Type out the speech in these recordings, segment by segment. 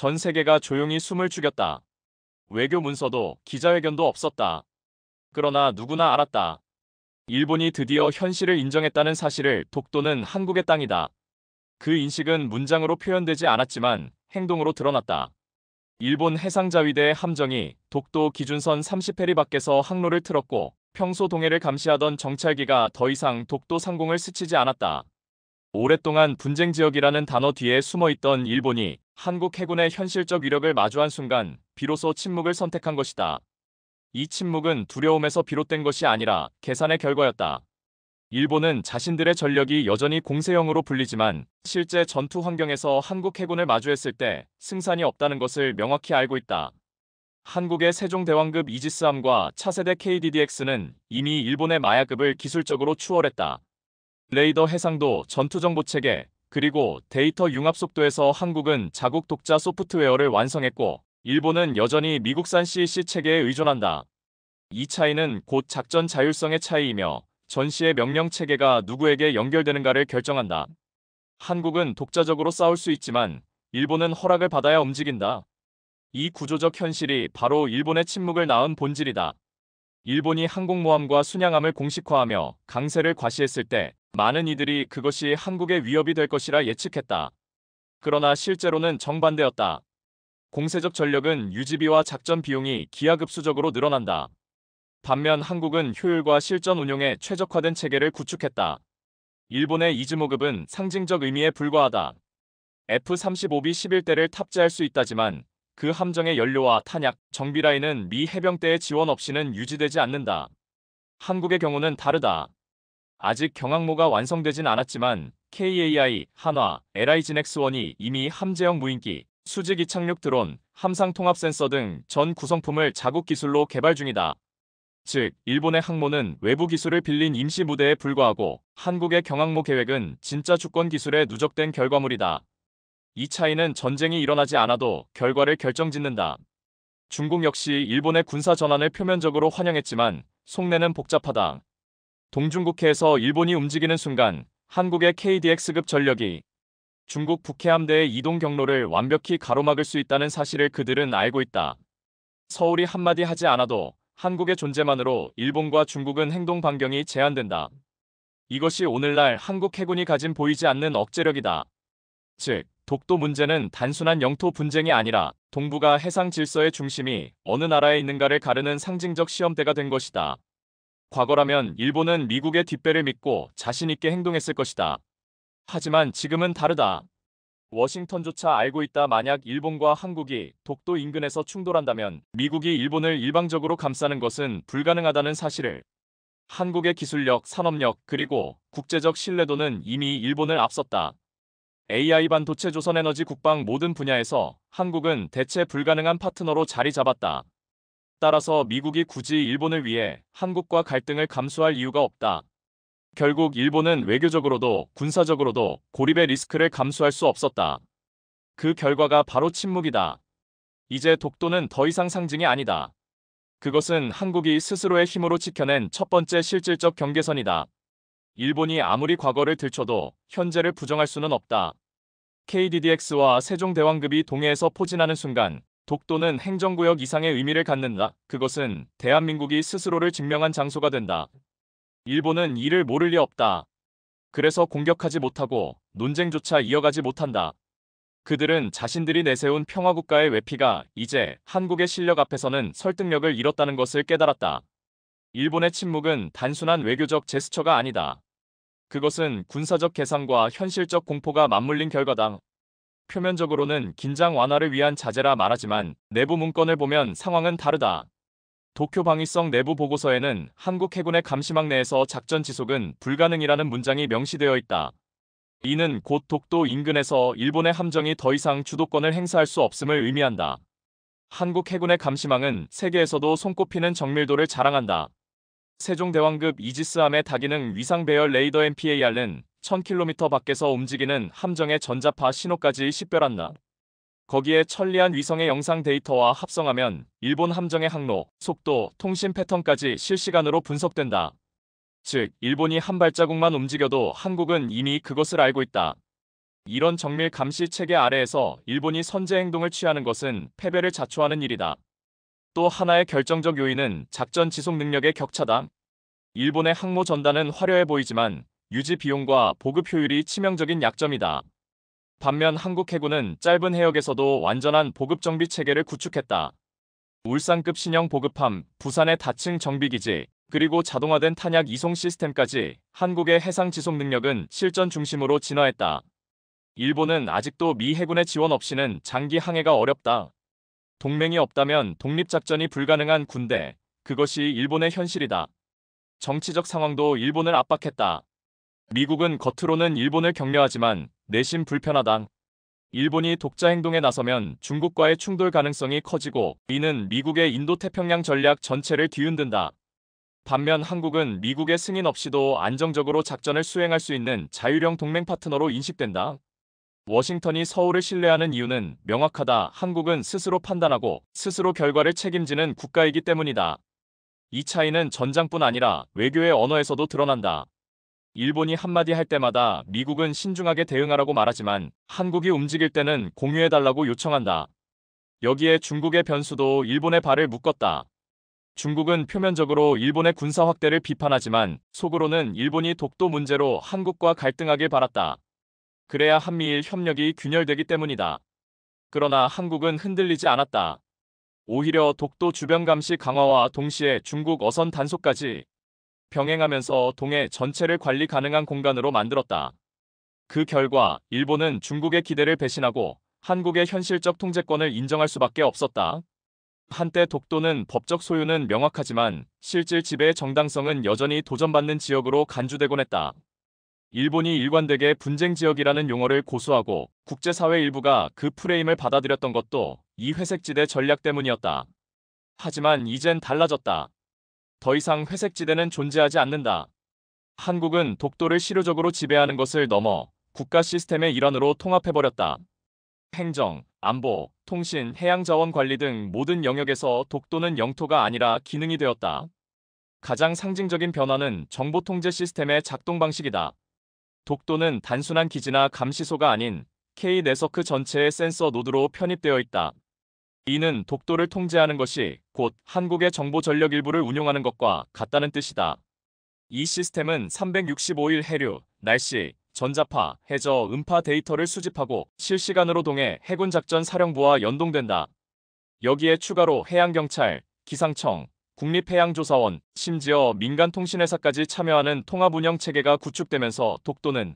전 세계가 조용히 숨을 죽였다. 외교 문서도 기자회견도 없었다. 그러나 누구나 알았다. 일본이 드디어 현실을 인정했다는 사실을. 독도는 한국의 땅이다. 그 인식은 문장으로 표현되지 않았지만 행동으로 드러났다. 일본 해상자위대의 함정이 독도 기준선 30해리 밖에서 항로를 틀었고 평소 동해를 감시하던 정찰기가 더 이상 독도 상공을 스치지 않았다. 오랫동안 분쟁 지역이라는 단어 뒤에 숨어있던 일본이 한국 해군의 현실적 위력을 마주한 순간 비로소 침묵을 선택한 것이다. 이 침묵은 두려움에서 비롯된 것이 아니라 계산의 결과였다. 일본은 자신들의 전력이 여전히 공세형으로 불리지만 실제 전투 환경에서 한국 해군을 마주했을 때 승산이 없다는 것을 명확히 알고 있다. 한국의 세종대왕급 이지스함과 차세대 KDDX는 이미 일본의 마야급을 기술적으로 추월했다. 레이더 해상도, 전투정보체계, 그리고 데이터 융합 속도에서 한국은 자국 독자 소프트웨어를 완성했고 일본은 여전히 미국산 CEC 체계에 의존한다. 이 차이는 곧 작전 자율성의 차이이며 전시의 명령 체계가 누구에게 연결되는가를 결정한다. 한국은 독자적으로 싸울 수 있지만 일본은 허락을 받아야 움직인다. 이 구조적 현실이 바로 일본의 침묵을 낳은 본질이다. 일본이 항공모함과 순양함을 공식화하며 강세를 과시했을 때 많은 이들이 그것이 한국의 위협이 될 것이라 예측했다. 그러나 실제로는 정반대였다. 공세적 전력은 유지비와 작전 비용이 기하급수적으로 늘어난다. 반면 한국은 효율과 실전 운용에 최적화된 체계를 구축했다. 일본의 이즈모급은 상징적 의미에 불과하다. F-35B 11대를 탑재할 수 있다지만 그 함정의 연료와 탄약, 정비 라인은 미 해병대의 지원 없이는 유지되지 않는다. 한국의 경우는 다르다. 아직 경항모가 완성되진 않았지만 KAI, 한화, LI진엑스1이 이미 함재형 무인기, 수직 이착륙 드론, 함상 통합 센서 등 전 구성품을 자국 기술로 개발 중이다. 즉, 일본의 항모는 외부 기술을 빌린 임시 무대에 불과하고 한국의 경항모 계획은 진짜 주권 기술에 누적된 결과물이다. 이 차이는 전쟁이 일어나지 않아도 결과를 결정짓는다. 중국 역시 일본의 군사 전환을 표면적으로 환영했지만 속내는 복잡하다. 동중국해에서 일본이 움직이는 순간 한국의 KDX급 전력이 중국 북해함대의 이동 경로를 완벽히 가로막을 수 있다는 사실을 그들은 알고 있다. 서울이 한마디 하지 않아도 한국의 존재만으로 일본과 중국은 행동 반경이 제한된다. 이것이 오늘날 한국 해군이 가진 보이지 않는 억제력이다. 즉, 독도 문제는 단순한 영토 분쟁이 아니라 동북아 해상 질서의 중심이 어느 나라에 있는가를 가르는 상징적 시험대가 된 것이다. 과거라면 일본은 미국의 뒷배를 믿고 자신 있게 행동했을 것이다. 하지만 지금은 다르다. 워싱턴조차 알고 있다. 만약 일본과 한국이 독도 인근에서 충돌한다면 미국이 일본을 일방적으로 감싸는 것은 불가능하다는 사실을. 한국의 기술력, 산업력, 그리고 국제적 신뢰도는 이미 일본을 앞섰다. AI 반도체, 조선에너지, 국방 모든 분야에서 한국은 대체 불가능한 파트너로 자리 잡았다. 따라서 미국이 굳이 일본을 위해 한국과 갈등을 감수할 이유가 없다. 결국 일본은 외교적으로도 군사적으로도 고립의 리스크를 감수할 수 없었다. 그 결과가 바로 침묵이다. 이제 독도는 더 이상 상징이 아니다. 그것은 한국이 스스로의 힘으로 지켜낸 첫 번째 실질적 경계선이다. 일본이 아무리 과거를 들춰도 현재를 부정할 수는 없다. KDDX와 세종대왕급이 동해에서 포진하는 순간 독도는 행정구역 이상의 의미를 갖는다. 그것은 대한민국이 스스로를 증명한 장소가 된다. 일본은 이를 모를 리 없다. 그래서 공격하지 못하고 논쟁조차 이어가지 못한다. 그들은 자신들이 내세운 평화국가의 외피가 이제 한국의 실력 앞에서는 설득력을 잃었다는 것을 깨달았다. 일본의 침묵은 단순한 외교적 제스처가 아니다. 그것은 군사적 계산과 현실적 공포가 맞물린 결과다. 표면적으로는 긴장 완화를 위한 자제라 말하지만 내부 문건을 보면 상황은 다르다. 도쿄 방위성 내부 보고서에는 한국 해군의 감시망 내에서 작전 지속은 불가능이라는 문장이 명시되어 있다. 이는 곧 독도 인근에서 일본의 함정이 더 이상 주도권을 행사할 수 없음을 의미한다. 한국 해군의 감시망은 세계에서도 손꼽히는 정밀도를 자랑한다. 세종대왕급 이지스함의 다기능 위상 배열 레이더 MPAR은 1000km 밖에서 움직이는 함정의 전자파 신호까지 식별한다. 거기에 천리안 위성의 영상 데이터와 합성하면 일본 함정의 항로, 속도, 통신 패턴까지 실시간으로 분석된다. 즉, 일본이 한 발자국만 움직여도 한국은 이미 그것을 알고 있다. 이런 정밀 감시 체계 아래에서 일본이 선제 행동을 취하는 것은 패배를 자초하는 일이다. 또 하나의 결정적 요인은 작전 지속 능력의 격차다. 일본의 항모 전단은 화려해 보이지만 유지 비용과 보급 효율이 치명적인 약점이다. 반면 한국 해군은 짧은 해역에서도 완전한 보급 정비 체계를 구축했다. 울산급 신형 보급함, 부산의 다층 정비기지, 그리고 자동화된 탄약 이송 시스템까지 한국의 해상 지속 능력은 실전 중심으로 진화했다. 일본은 아직도 미 해군의 지원 없이는 장기 항해가 어렵다. 동맹이 없다면 독립작전이 불가능한 군대, 그것이 일본의 현실이다. 정치적 상황도 일본을 압박했다. 미국은 겉으로는 일본을 격려하지만 내심 불편하다. 일본이 독자 행동에 나서면 중국과의 충돌 가능성이 커지고 이는 미국의 인도태평양 전략 전체를 뒤흔든다. 반면 한국은 미국의 승인 없이도 안정적으로 작전을 수행할 수 있는 자율형 동맹 파트너로 인식된다. 워싱턴이 서울을 신뢰하는 이유는 명확하다. 한국은 스스로 판단하고 스스로 결과를 책임지는 국가이기 때문이다. 이 차이는 전장뿐 아니라 외교의 언어에서도 드러난다. 일본이 한마디 할 때마다 미국은 신중하게 대응하라고 말하지만 한국이 움직일 때는 공유해달라고 요청한다. 여기에 중국의 변수도 일본의 발을 묶었다. 중국은 표면적으로 일본의 군사 확대를 비판하지만 속으로는 일본이 독도 문제로 한국과 갈등하길 바랐다. 그래야 한미일 협력이 균열되기 때문이다. 그러나 한국은 흔들리지 않았다. 오히려 독도 주변 감시 강화와 동시에 중국 어선 단속까지 병행하면서 동해 전체를 관리 가능한 공간으로 만들었다. 그 결과 일본은 중국의 기대를 배신하고 한국의 현실적 통제권을 인정할 수밖에 없었다. 한때 독도는 법적 소유는 명확하지만 실질 지배의 정당성은 여전히 도전받는 지역으로 간주되곤 했다. 일본이 일관되게 분쟁 지역이라는 용어를 고수하고 국제사회 일부가 그 프레임을 받아들였던 것도 이 회색지대 전략 때문이었다. 하지만 이젠 달라졌다. 더 이상 회색지대는 존재하지 않는다. 한국은 독도를 실효적으로 지배하는 것을 넘어 국가 시스템의 일환으로 통합해버렸다. 행정, 안보, 통신, 해양자원 관리 등 모든 영역에서 독도는 영토가 아니라 기능이 되었다. 가장 상징적인 변화는 정보 통제 시스템의 작동 방식이다. 독도는 단순한 기지나 감시소가 아닌 K-네서크 전체의 센서 노드로 편입되어 있다. 이는 독도를 통제하는 것이 곧 한국의 정보 전력 일부를 운용하는 것과 같다는 뜻이다. 이 시스템은 365일 해류, 날씨, 전자파, 해저, 음파 데이터를 수집하고 실시간으로 동해 해군작전 사령부와 연동된다. 여기에 추가로 해양경찰, 기상청, 국립해양조사원, 심지어 민간통신회사까지 참여하는 통합운영 체계가 구축되면서 독도는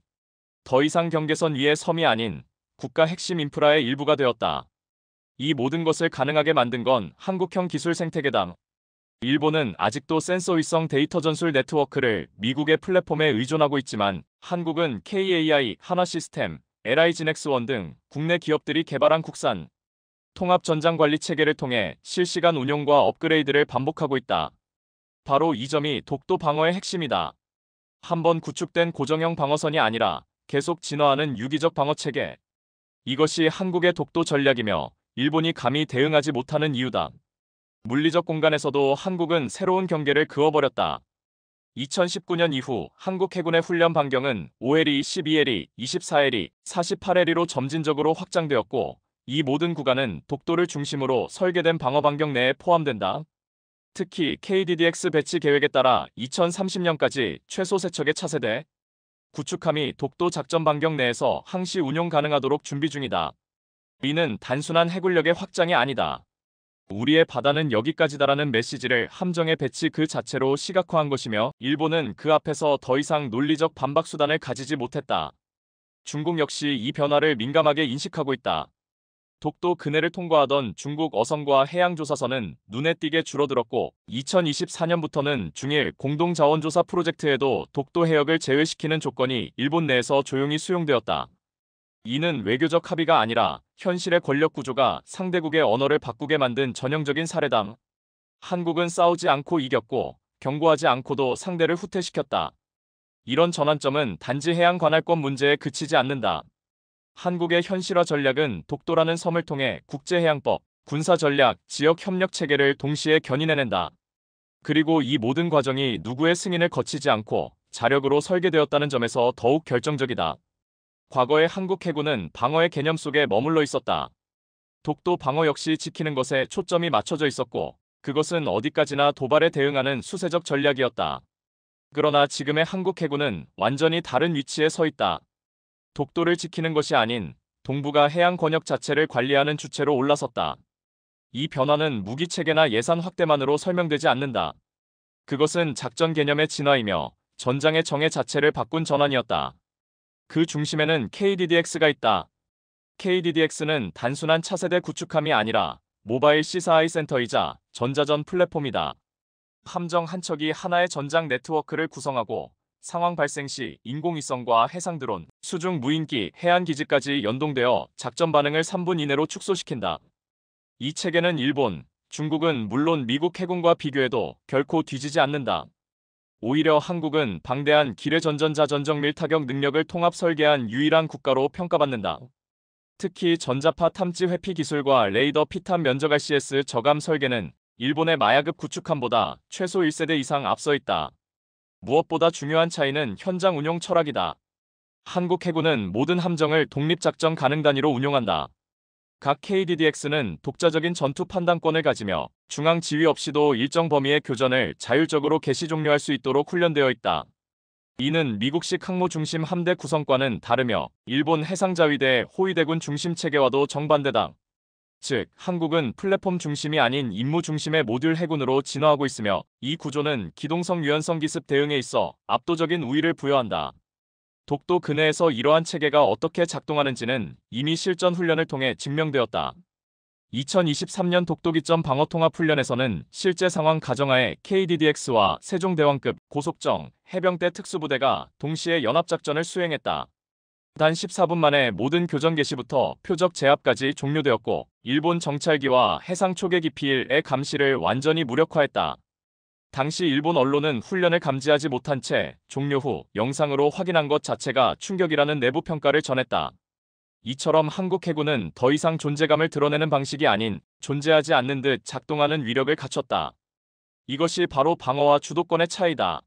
더 이상 경계선 위의 섬이 아닌 국가 핵심 인프라의 일부가 되었다. 이 모든 것을 가능하게 만든 건 한국형 기술 생태계다. 일본은 아직도 센서 위성 데이터 전술 네트워크를 미국의 플랫폼에 의존하고 있지만 한국은 KAI, 하나시스템, LI지넥스원 등 국내 기업들이 개발한 국산 통합 전장 관리 체계를 통해 실시간 운용과 업그레이드를 반복하고 있다. 바로 이 점이 독도 방어의 핵심이다. 한번 구축된 고정형 방어선이 아니라 계속 진화하는 유기적 방어 체계. 이것이 한국의 독도 전략이며 일본이 감히 대응하지 못하는 이유다. 물리적 공간에서도 한국은 새로운 경계를 그어버렸다. 2019년 이후 한국 해군의 훈련 반경은 5LE, 12LE, 24LE, 48LE로 점진적으로 확장되었고 이 모든 구간은 독도를 중심으로 설계된 방어 반경 내에 포함된다. 특히 KDDX 배치 계획에 따라 2030년까지 최소 3척의 차세대 구축함이 독도 작전 반경 내에서 항시 운용 가능하도록 준비 중이다. 이는 단순한 해군력의 확장이 아니다. 우리의 바다는 여기까지다라는 메시지를 함정의 배치 그 자체로 시각화한 것이며 일본은 그 앞에서 더 이상 논리적 반박 수단을 가지지 못했다. 중국 역시 이 변화를 민감하게 인식하고 있다. 독도 근해를 통과하던 중국 어선과 해양조사선은 눈에 띄게 줄어들었고 2024년부터는 중일 공동자원조사 프로젝트에도 독도 해역을 제외시키는 조건이 일본 내에서 조용히 수용되었다. 이는 외교적 합의가 아니라 현실의 권력 구조가 상대국의 언어를 바꾸게 만든 전형적인 사례다. 한국은 싸우지 않고 이겼고 경고하지 않고도 상대를 후퇴시켰다. 이런 전환점은 단지 해양 관할권 문제에 그치지 않는다. 한국의 현실화 전략은 독도라는 섬을 통해 국제해양법, 군사전략, 지역협력 체계를 동시에 견인해낸다. 그리고 이 모든 과정이 누구의 승인을 거치지 않고 자력으로 설계되었다는 점에서 더욱 결정적이다. 과거의 한국 해군은 방어의 개념 속에 머물러 있었다. 독도 방어 역시 지키는 것에 초점이 맞춰져 있었고, 그것은 어디까지나 도발에 대응하는 수세적 전략이었다. 그러나 지금의 한국 해군은 완전히 다른 위치에 서 있다. 독도를 지키는 것이 아닌 동북아 해양 권역 자체를 관리하는 주체로 올라섰다. 이 변화는 무기 체계나 예산 확대만으로 설명되지 않는다. 그것은 작전 개념의 진화이며 전장의 정의 자체를 바꾼 전환이었다. 그 중심에는 KDDX가 있다. KDDX는 단순한 차세대 구축함이 아니라 모바일 시사하이 센터이자 전자전 플랫폼이다. 함정 한 척이 하나의 전장 네트워크를 구성하고 상황 발생 시 인공위성과 해상 드론, 수중 무인기, 해안 기지까지 연동되어 작전 반응을 3분 이내로 축소시킨다. 이 체계는 일본, 중국은 물론 미국 해군과 비교해도 결코 뒤지지 않는다. 오히려 한국은 방대한 기뢰 전전자 전정밀 타격 능력을 통합 설계한 유일한 국가로 평가받는다. 특히 전자파 탐지 회피 기술과 레이더 피탄 면적 RCS 저감 설계는 일본의 마야급 구축함보다 최소 1세대 이상 앞서 있다. 무엇보다 중요한 차이는 현장 운용 철학이다. 한국 해군은 모든 함정을 독립작전 가능 단위로 운용한다. 각 KDDX는 독자적인 전투 판단권을 가지며 중앙 지휘 없이도 일정 범위의 교전을 자율적으로 개시 종료할 수 있도록 훈련되어 있다. 이는 미국식 항모 중심 함대 구성과는 다르며 일본 해상자위대 호위대군 중심 체계와도 정반대다. 즉, 한국은 플랫폼 중심이 아닌 임무 중심의 모듈 해군으로 진화하고 있으며 이 구조는 기동성 유연성 기습 대응에 있어 압도적인 우위를 부여한다. 독도 근해에서 이러한 체계가 어떻게 작동하는지는 이미 실전 훈련을 통해 증명되었다. 2023년 독도기점 방어통합훈련에서는 실제 상황 가정하에 KDDX와 세종대왕급 고속정 해병대 특수부대가 동시에 연합작전을 수행했다. 단 14분 만에 모든 교전 개시부터 표적 제압까지 종료되었고 일본 정찰기와 해상 초계 기피일의 감시를 완전히 무력화했다. 당시 일본 언론은 훈련을 감지하지 못한 채 종료 후 영상으로 확인한 것 자체가 충격이라는 내부 평가를 전했다. 이처럼 한국 해군은 더 이상 존재감을 드러내는 방식이 아닌 존재하지 않는 듯 작동하는 위력을 갖췄다. 이것이 바로 방어와 주도권의 차이다.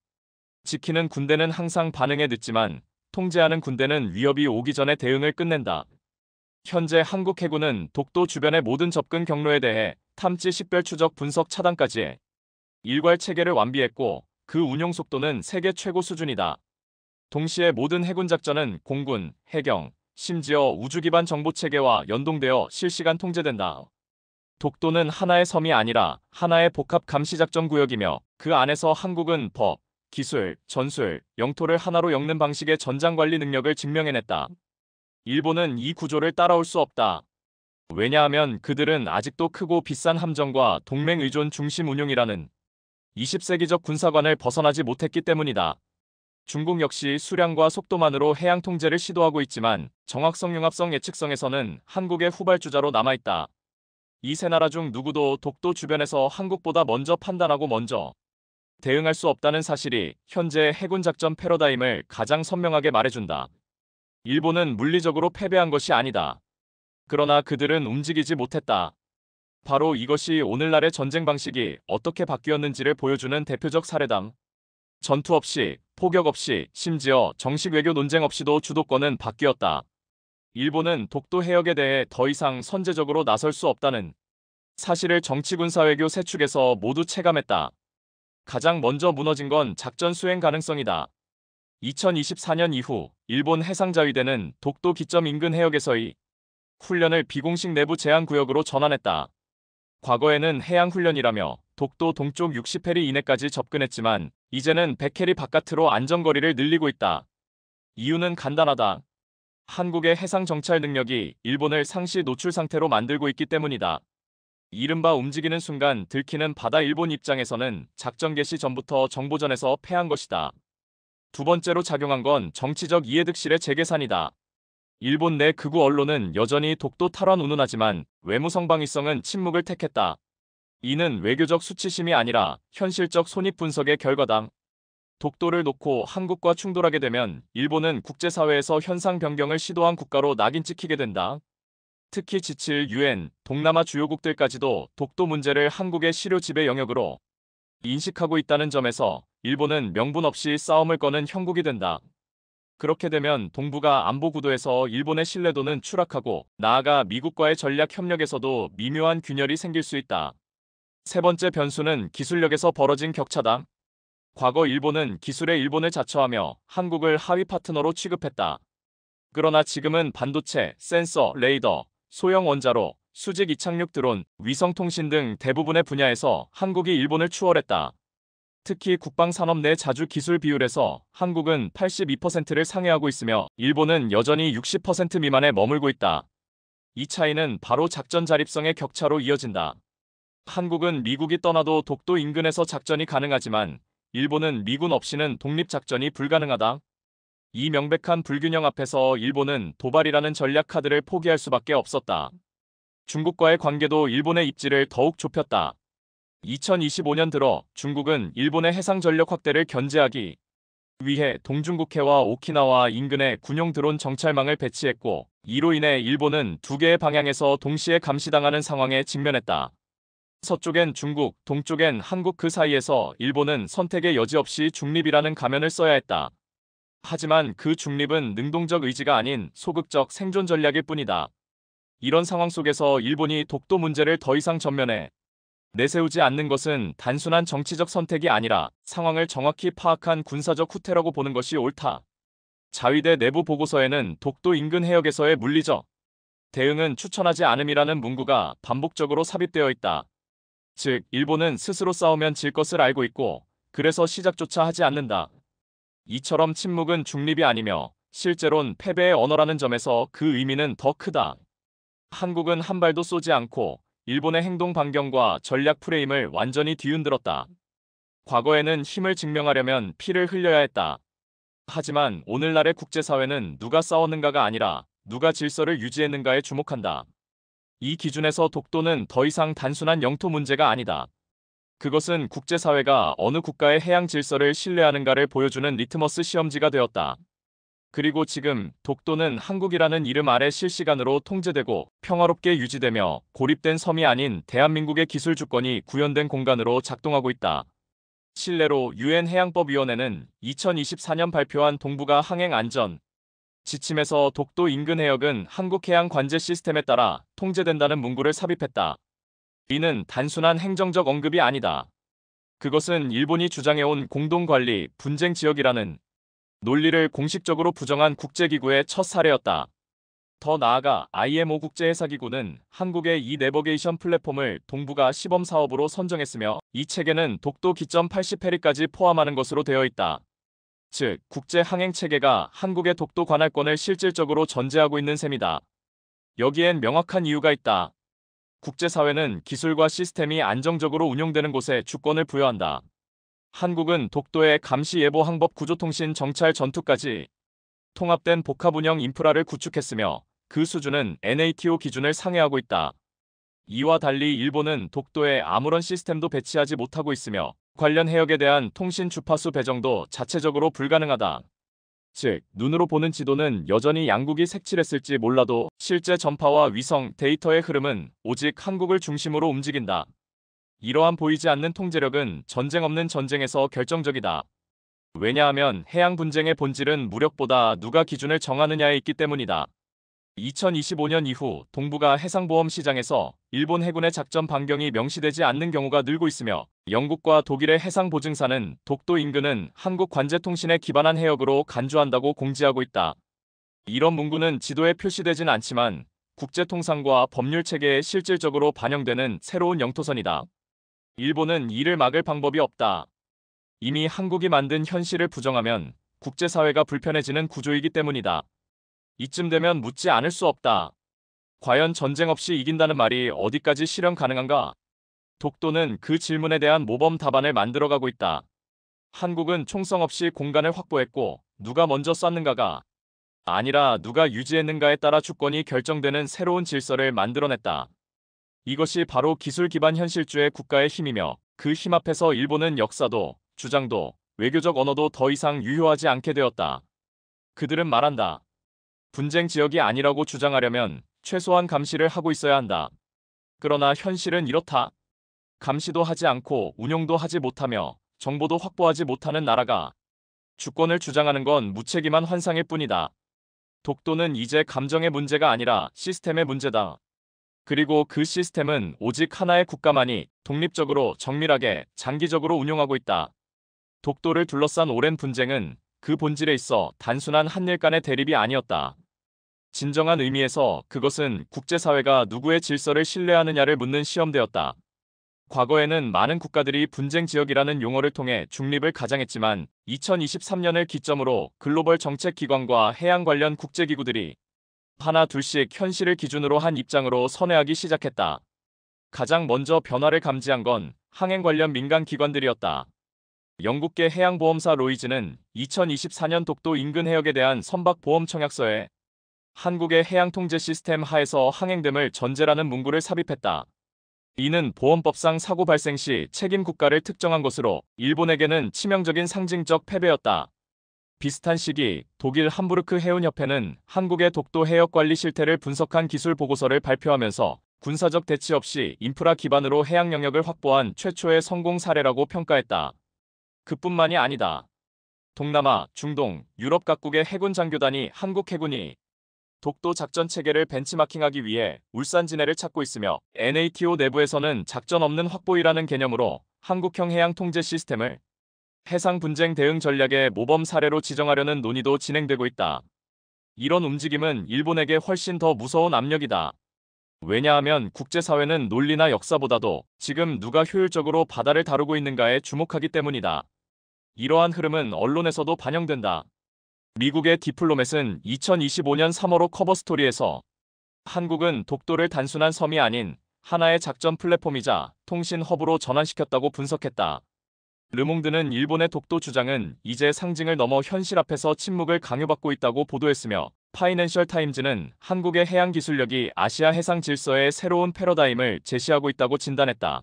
지키는 군대는 항상 반응에 늦지만 통제하는 군대는 위협이 오기 전에 대응을 끝낸다. 현재 한국 해군은 독도 주변의 모든 접근 경로에 대해 탐지 식별 추적 분석 차단까지 일괄 체계를 완비했고 그 운용 속도는 세계 최고 수준이다. 동시에 모든 해군 작전은 공군, 해경, 심지어 우주 기반 정보 체계와 연동되어 실시간 통제된다. 독도는 하나의 섬이 아니라 하나의 복합 감시 작전 구역이며 그 안에서 한국은 법, 기술, 전술, 영토를 하나로 엮는 방식의 전장 관리 능력을 증명해냈다. 일본은 이 구조를 따라올 수 없다. 왜냐하면 그들은 아직도 크고 비싼 함정과 동맹 의존 중심 운용이라는 20세기적 군사관을 벗어나지 못했기 때문이다. 중국 역시 수량과 속도만으로 해양 통제를 시도하고 있지만 정확성 융합성 예측성에서는 한국의 후발주자로 남아있다. 이 세 나라 중 누구도 독도 주변에서 한국보다 먼저 판단하고 먼저 대응할 수 없다는 사실이 현재 해군 작전 패러다임을 가장 선명하게 말해준다. 일본은 물리적으로 패배한 것이 아니다. 그러나 그들은 움직이지 못했다. 바로 이것이 오늘날의 전쟁 방식이 어떻게 바뀌었는지를 보여주는 대표적 사례다. 전투 없이, 포격 없이, 심지어 정식 외교 논쟁 없이도 주도권은 바뀌었다. 일본은 독도 해역에 대해 더 이상 선제적으로 나설 수 없다는 사실을 정치군사외교 세 축에서 모두 체감했다. 가장 먼저 무너진 건 작전 수행 가능성이다. 2024년 이후 일본 해상자위대는 독도 기점 인근 해역에서의 훈련을 비공식 내부 제한 구역으로 전환했다. 과거에는 해양훈련이라며 독도 동쪽 60해리 이내까지 접근했지만 이제는 100해리 바깥으로 안전거리를 늘리고 있다. 이유는 간단하다. 한국의 해상 정찰 능력이 일본을 상시 노출 상태로 만들고 있기 때문이다. 이른바 움직이는 순간 들키는 바다. 일본 입장에서는 작전 개시 전부터 정보전에서 패한 것이다. 두 번째로 작용한 건 정치적 이해득실의 재계산이다. 일본 내 극우 언론은 여전히 독도 탈환 운운하지만 외무 성방위성은 침묵을 택했다. 이는 외교적 수치심이 아니라 현실적 손익 분석의 결과다. 독도를 놓고 한국과 충돌하게 되면 일본은 국제사회에서 현상 변경을 시도한 국가로 낙인 찍히게 된다. 특히 G7 UN, 동남아 주요국들까지도 독도 문제를 한국의 실효 지배 영역으로 인식하고 있다는 점에서 일본은 명분 없이 싸움을 거는 형국이 된다. 그렇게 되면 동북아 안보 구도에서 일본의 신뢰도는 추락하고 나아가 미국과의 전략 협력에서도 미묘한 균열이 생길 수 있다. 세 번째 변수는 기술력에서 벌어진 격차다. 과거 일본은 기술의 일본을 자처하며 한국을 하위 파트너로 취급했다. 그러나 지금은 반도체, 센서, 레이더, 소형 원자로, 수직 이착륙 드론, 위성통신 등 대부분의 분야에서 한국이 일본을 추월했다. 특히 국방산업 내 자주 기술 비율에서 한국은 82%를 상회하고 있으며 일본은 여전히 60% 미만에 머물고 있다. 이 차이는 바로 작전 자립성의 격차로 이어진다. 한국은 미국이 떠나도 독도 인근에서 작전이 가능하지만 일본은 미군 없이는 독립작전이 불가능하다. 이 명백한 불균형 앞에서 일본은 도발이라는 전략 카드를 포기할 수밖에 없었다. 중국과의 관계도 일본의 입지를 더욱 좁혔다. 2025년 들어 중국은 일본의 해상 전력 확대를 견제하기 위해 동중국해와 오키나와 인근에 군용 드론 정찰망을 배치했고, 이로 인해 일본은 두 개의 방향에서 동시에 감시당하는 상황에 직면했다. 서쪽엔 중국, 동쪽엔 한국, 그 사이에서 일본은 선택의 여지 없이 중립이라는 가면을 써야 했다. 하지만 그 중립은 능동적 의지가 아닌 소극적 생존 전략일 뿐이다. 이런 상황 속에서 일본이 독도 문제를 더 이상 전면에 내세우지 않는 것은 단순한 정치적 선택이 아니라 상황을 정확히 파악한 군사적 후퇴라고 보는 것이 옳다. 자위대 내부 보고서에는 독도 인근 해역에서의 물리적 대응은 추천하지 않음이라는 문구가 반복적으로 삽입되어 있다. 즉, 일본은 스스로 싸우면 질 것을 알고 있고 그래서 시작조차 하지 않는다. 이처럼 침묵은 중립이 아니며 실제론 패배의 언어라는 점에서 그 의미는 더 크다. 한국은 한 발도 쏘지 않고 일본의 행동 반경과 전략 프레임을 완전히 뒤흔들었다. 과거에는 힘을 증명하려면 피를 흘려야 했다. 하지만 오늘날의 국제사회는 누가 싸웠는가가 아니라 누가 질서를 유지했는가에 주목한다. 이 기준에서 독도는 더 이상 단순한 영토 문제가 아니다. 그것은 국제사회가 어느 국가의 해양 질서를 신뢰하는가를 보여주는 리트머스 시험지가 되었다. 그리고 지금 독도는 한국이라는 이름 아래 실시간으로 통제되고 평화롭게 유지되며 고립된 섬이 아닌 대한민국의 기술 주권이 구현된 공간으로 작동하고 있다. 실례로 유엔 해양법위원회는 2024년 발표한 동북아 항행 안전 지침에서 독도 인근 해역은 한국해양 관제 시스템에 따라 통제된다는 문구를 삽입했다. 이는 단순한 행정적 언급이 아니다. 그것은 일본이 주장해온 공동관리 분쟁 지역이라는 논리를 공식적으로 부정한 국제기구의 첫 사례였다. 더 나아가 IMO 국제해사기구는 한국의 이 내버게이션 플랫폼을 동북아 시범 사업으로 선정했으며 이 체계는 독도 기점 80해리까지 포함하는 것으로 되어 있다. 즉, 국제 항행 체계가 한국의 독도 관할권을 실질적으로 전제하고 있는 셈이다. 여기엔 명확한 이유가 있다. 국제사회는 기술과 시스템이 안정적으로 운용되는 곳에 주권을 부여한다. 한국은 독도의 감시 예보 항법 구조통신 정찰 전투까지 통합된 복합 운영 인프라를 구축했으며 그 수준은 NATO 기준을 상회하고 있다. 이와 달리 일본은 독도에 아무런 시스템도 배치하지 못하고 있으며 관련 해역에 대한 통신 주파수 배정도 자체적으로 불가능하다. 즉, 눈으로 보는 지도는 여전히 양국이 색칠했을지 몰라도 실제 전파와 위성 데이터의 흐름은 오직 한국을 중심으로 움직인다. 이러한 보이지 않는 통제력은 전쟁 없는 전쟁에서 결정적이다. 왜냐하면 해양 분쟁의 본질은 무력보다 누가 기준을 정하느냐에 있기 때문이다. 2025년 이후 동북아 해상보험 시장에서 일본 해군의 작전 반경이 명시되지 않는 경우가 늘고 있으며 영국과 독일의 해상보증사는 독도 인근은 한국 관제통신에 기반한 해역으로 간주한다고 공지하고 있다. 이런 문구는 지도에 표시되진 않지만 국제통상과 법률체계에 실질적으로 반영되는 새로운 영토선이다. 일본은 이를 막을 방법이 없다. 이미 한국이 만든 현실을 부정하면 국제사회가 불편해지는 구조이기 때문이다. 이쯤 되면 묻지 않을 수 없다. 과연 전쟁 없이 이긴다는 말이 어디까지 실현 가능한가? 독도는 그 질문에 대한 모범 답안을 만들어가고 있다. 한국은 총성 없이 공간을 확보했고 누가 먼저 쐈는가가 아니라 누가 유지했는가에 따라 주권이 결정되는 새로운 질서를 만들어냈다. 이것이 바로 기술 기반 현실주의 국가의 힘이며 그 힘 앞에서 일본은 역사도, 주장도, 외교적 언어도 더 이상 유효하지 않게 되었다. 그들은 말한다. 분쟁 지역이 아니라고 주장하려면 최소한 감시를 하고 있어야 한다. 그러나 현실은 이렇다. 감시도 하지 않고 운용도 하지 못하며 정보도 확보하지 못하는 나라가 주권을 주장하는 건 무책임한 환상일 뿐이다. 독도는 이제 감정의 문제가 아니라 시스템의 문제다. 그리고 그 시스템은 오직 하나의 국가만이 독립적으로 정밀하게 장기적으로 운용하고 있다. 독도를 둘러싼 오랜 분쟁은 그 본질에 있어 단순한 한일 간의 대립이 아니었다. 진정한 의미에서 그것은 국제사회가 누구의 질서를 신뢰하느냐를 묻는 시험대였다. 과거에는 많은 국가들이 분쟁 지역이라는 용어를 통해 중립을 가장했지만 2023년을 기점으로 글로벌 정책기관과 해양 관련 국제기구들이 하나 둘씩 현실을 기준으로 한 입장으로 선회하기 시작했다. 가장 먼저 변화를 감지한 건 항행 관련 민간 기관들이었다. 영국계 해양보험사 로이즈는 2024년 독도 인근 해역에 대한 선박보험 청약서에 한국의 해양통제 시스템 하에서 항행됨을 전제라는 문구를 삽입했다. 이는 보험법상 사고 발생 시 책임 국가를 특정한 것으로 일본에게는 치명적인 상징적 패배였다. 비슷한 시기 독일 함부르크 해운협회는 한국의 독도 해역 관리 실태를 분석한 기술 보고서를 발표하면서 군사적 대치 없이 인프라 기반으로 해양 영역을 확보한 최초의 성공 사례라고 평가했다. 그뿐만이 아니다. 동남아, 중동, 유럽 각국의 해군 장교단이 한국 해군이 독도 작전 체계를 벤치마킹하기 위해 울산진해를 찾고 있으며 NATO 내부에서는 작전 없는 확보이라는 개념으로 한국형 해양 통제 시스템을 해상 분쟁 대응 전략의 모범 사례로 지정하려는 논의도 진행되고 있다. 이런 움직임은 일본에게 훨씬 더 무서운 압력이다. 왜냐하면 국제사회는 논리나 역사보다도 지금 누가 효율적으로 바다를 다루고 있는가에 주목하기 때문이다. 이러한 흐름은 언론에서도 반영된다. 미국의 디플로맷은 2025년 3월호 커버스토리에서 한국은 독도를 단순한 섬이 아닌 하나의 작전 플랫폼이자 통신 허브로 전환시켰다고 분석했다. 르몽드는 일본의 독도 주장은 이제 상징을 넘어 현실 앞에서 침묵을 강요받고 있다고 보도했으며 파이낸셜 타임즈는 한국의 해양 기술력이 아시아 해상 질서의 새로운 패러다임을 제시하고 있다고 진단했다.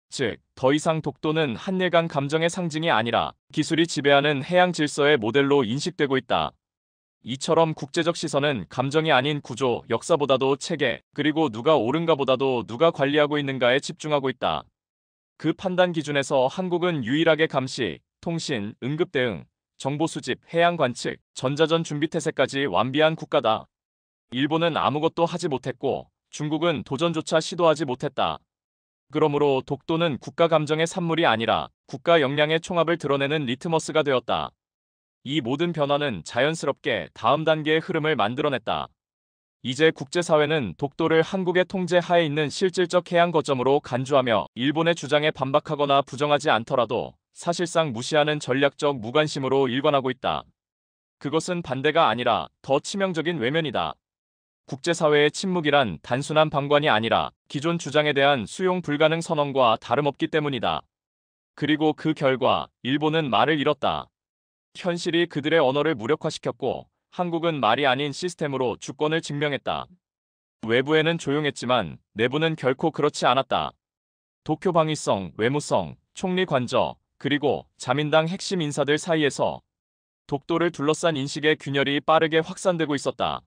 즉, 더 이상 독도는 한일 간 감정의 상징이 아니라 기술이 지배하는 해양 질서의 모델로 인식되고 있다. 이처럼 국제적 시선은 감정이 아닌 구조, 역사보다도 체계, 그리고 누가 옳은가보다도 누가 관리하고 있는가에 집중하고 있다. 그 판단 기준에서 한국은 유일하게 감시, 통신, 응급 대응, 정보 수집, 해양 관측, 전자전 준비 태세까지 완비한 국가다. 일본은 아무것도 하지 못했고 중국은 도전조차 시도하지 못했다. 그러므로 독도는 국가 감정의 산물이 아니라 국가 역량의 총합을 드러내는 리트머스가 되었다. 이 모든 변화는 자연스럽게 다음 단계의 흐름을 만들어냈다. 이제 국제사회는 독도를 한국의 통제 하에 있는 실질적 해양 거점으로 간주하며 일본의 주장에 반박하거나 부정하지 않더라도 사실상 무시하는 전략적 무관심으로 일관하고 있다. 그것은 반대가 아니라 더 치명적인 외면이다. 국제사회의 침묵이란 단순한 방관이 아니라 기존 주장에 대한 수용 불가능 선언과 다름없기 때문이다. 그리고 그 결과 일본은 말을 잃었다. 현실이 그들의 언어를 무력화시켰고 한국은 말이 아닌 시스템으로 주권을 증명했다. 외부에는 조용했지만 내부는 결코 그렇지 않았다. 도쿄 방위성, 외무성, 총리 관저, 그리고 자민당 핵심 인사들 사이에서 독도를 둘러싼 인식의 균열이 빠르게 확산되고 있었다.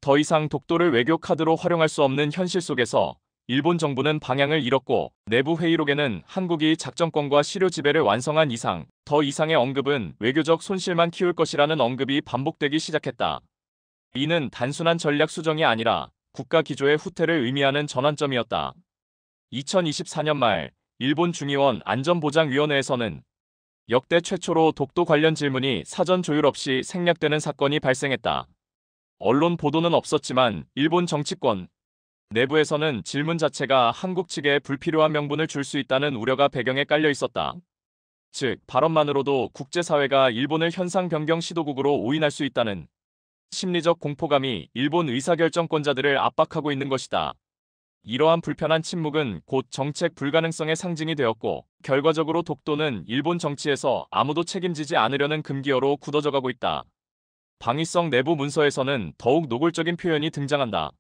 더 이상 독도를 외교 카드로 활용할 수 없는 현실 속에서 일본 정부는 방향을 잃었고 내부 회의록에는 한국이 작전권과 시료 지배를 완성한 이상 더 이상의 언급은 외교적 손실만 키울 것이라는 언급이 반복되기 시작했다. 이는 단순한 전략 수정이 아니라 국가 기조의 후퇴를 의미하는 전환점이었다. 2024년 말 일본 중의원 안전보장위원회에서는 역대 최초로 독도 관련 질문이 사전 조율 없이 생략되는 사건이 발생했다. 언론 보도는 없었지만 일본 정치권 내부에서는 질문 자체가 한국 측에 불필요한 명분을 줄 수 있다는 우려가 배경에 깔려 있었다. 즉, 발언만으로도 국제사회가 일본을 현상 변경 시도국으로 오인할 수 있다는 심리적 공포감이 일본 의사결정권자들을 압박하고 있는 것이다. 이러한 불편한 침묵은 곧 정책 불가능성의 상징이 되었고 결과적으로 독도는 일본 정치에서 아무도 책임지지 않으려는 금기어로 굳어져가고 있다. 방위성 내부 문서에서는 더욱 노골적인 표현이 등장한다.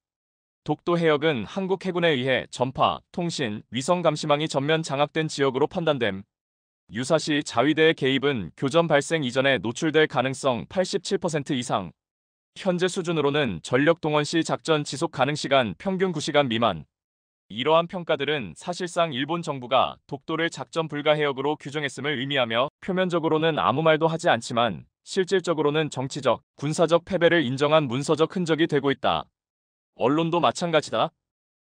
독도 해역은 한국 해군에 의해 전파, 통신, 위성 감시망이 전면 장악된 지역으로 판단됨. 유사시 자위대의 개입은 교전 발생 이전에 노출될 가능성 87% 이상. 현재 수준으로는 전력 동원 시 작전 지속 가능 시간 평균 9시간 미만. 이러한 평가들은 사실상 일본 정부가 독도를 작전 불가 해역으로 규정했음을 의미하며 표면적으로는 아무 말도 하지 않지만 실질적으로는 정치적, 군사적 패배를 인정한 문서적 흔적이 되고 있다. 언론도 마찬가지다.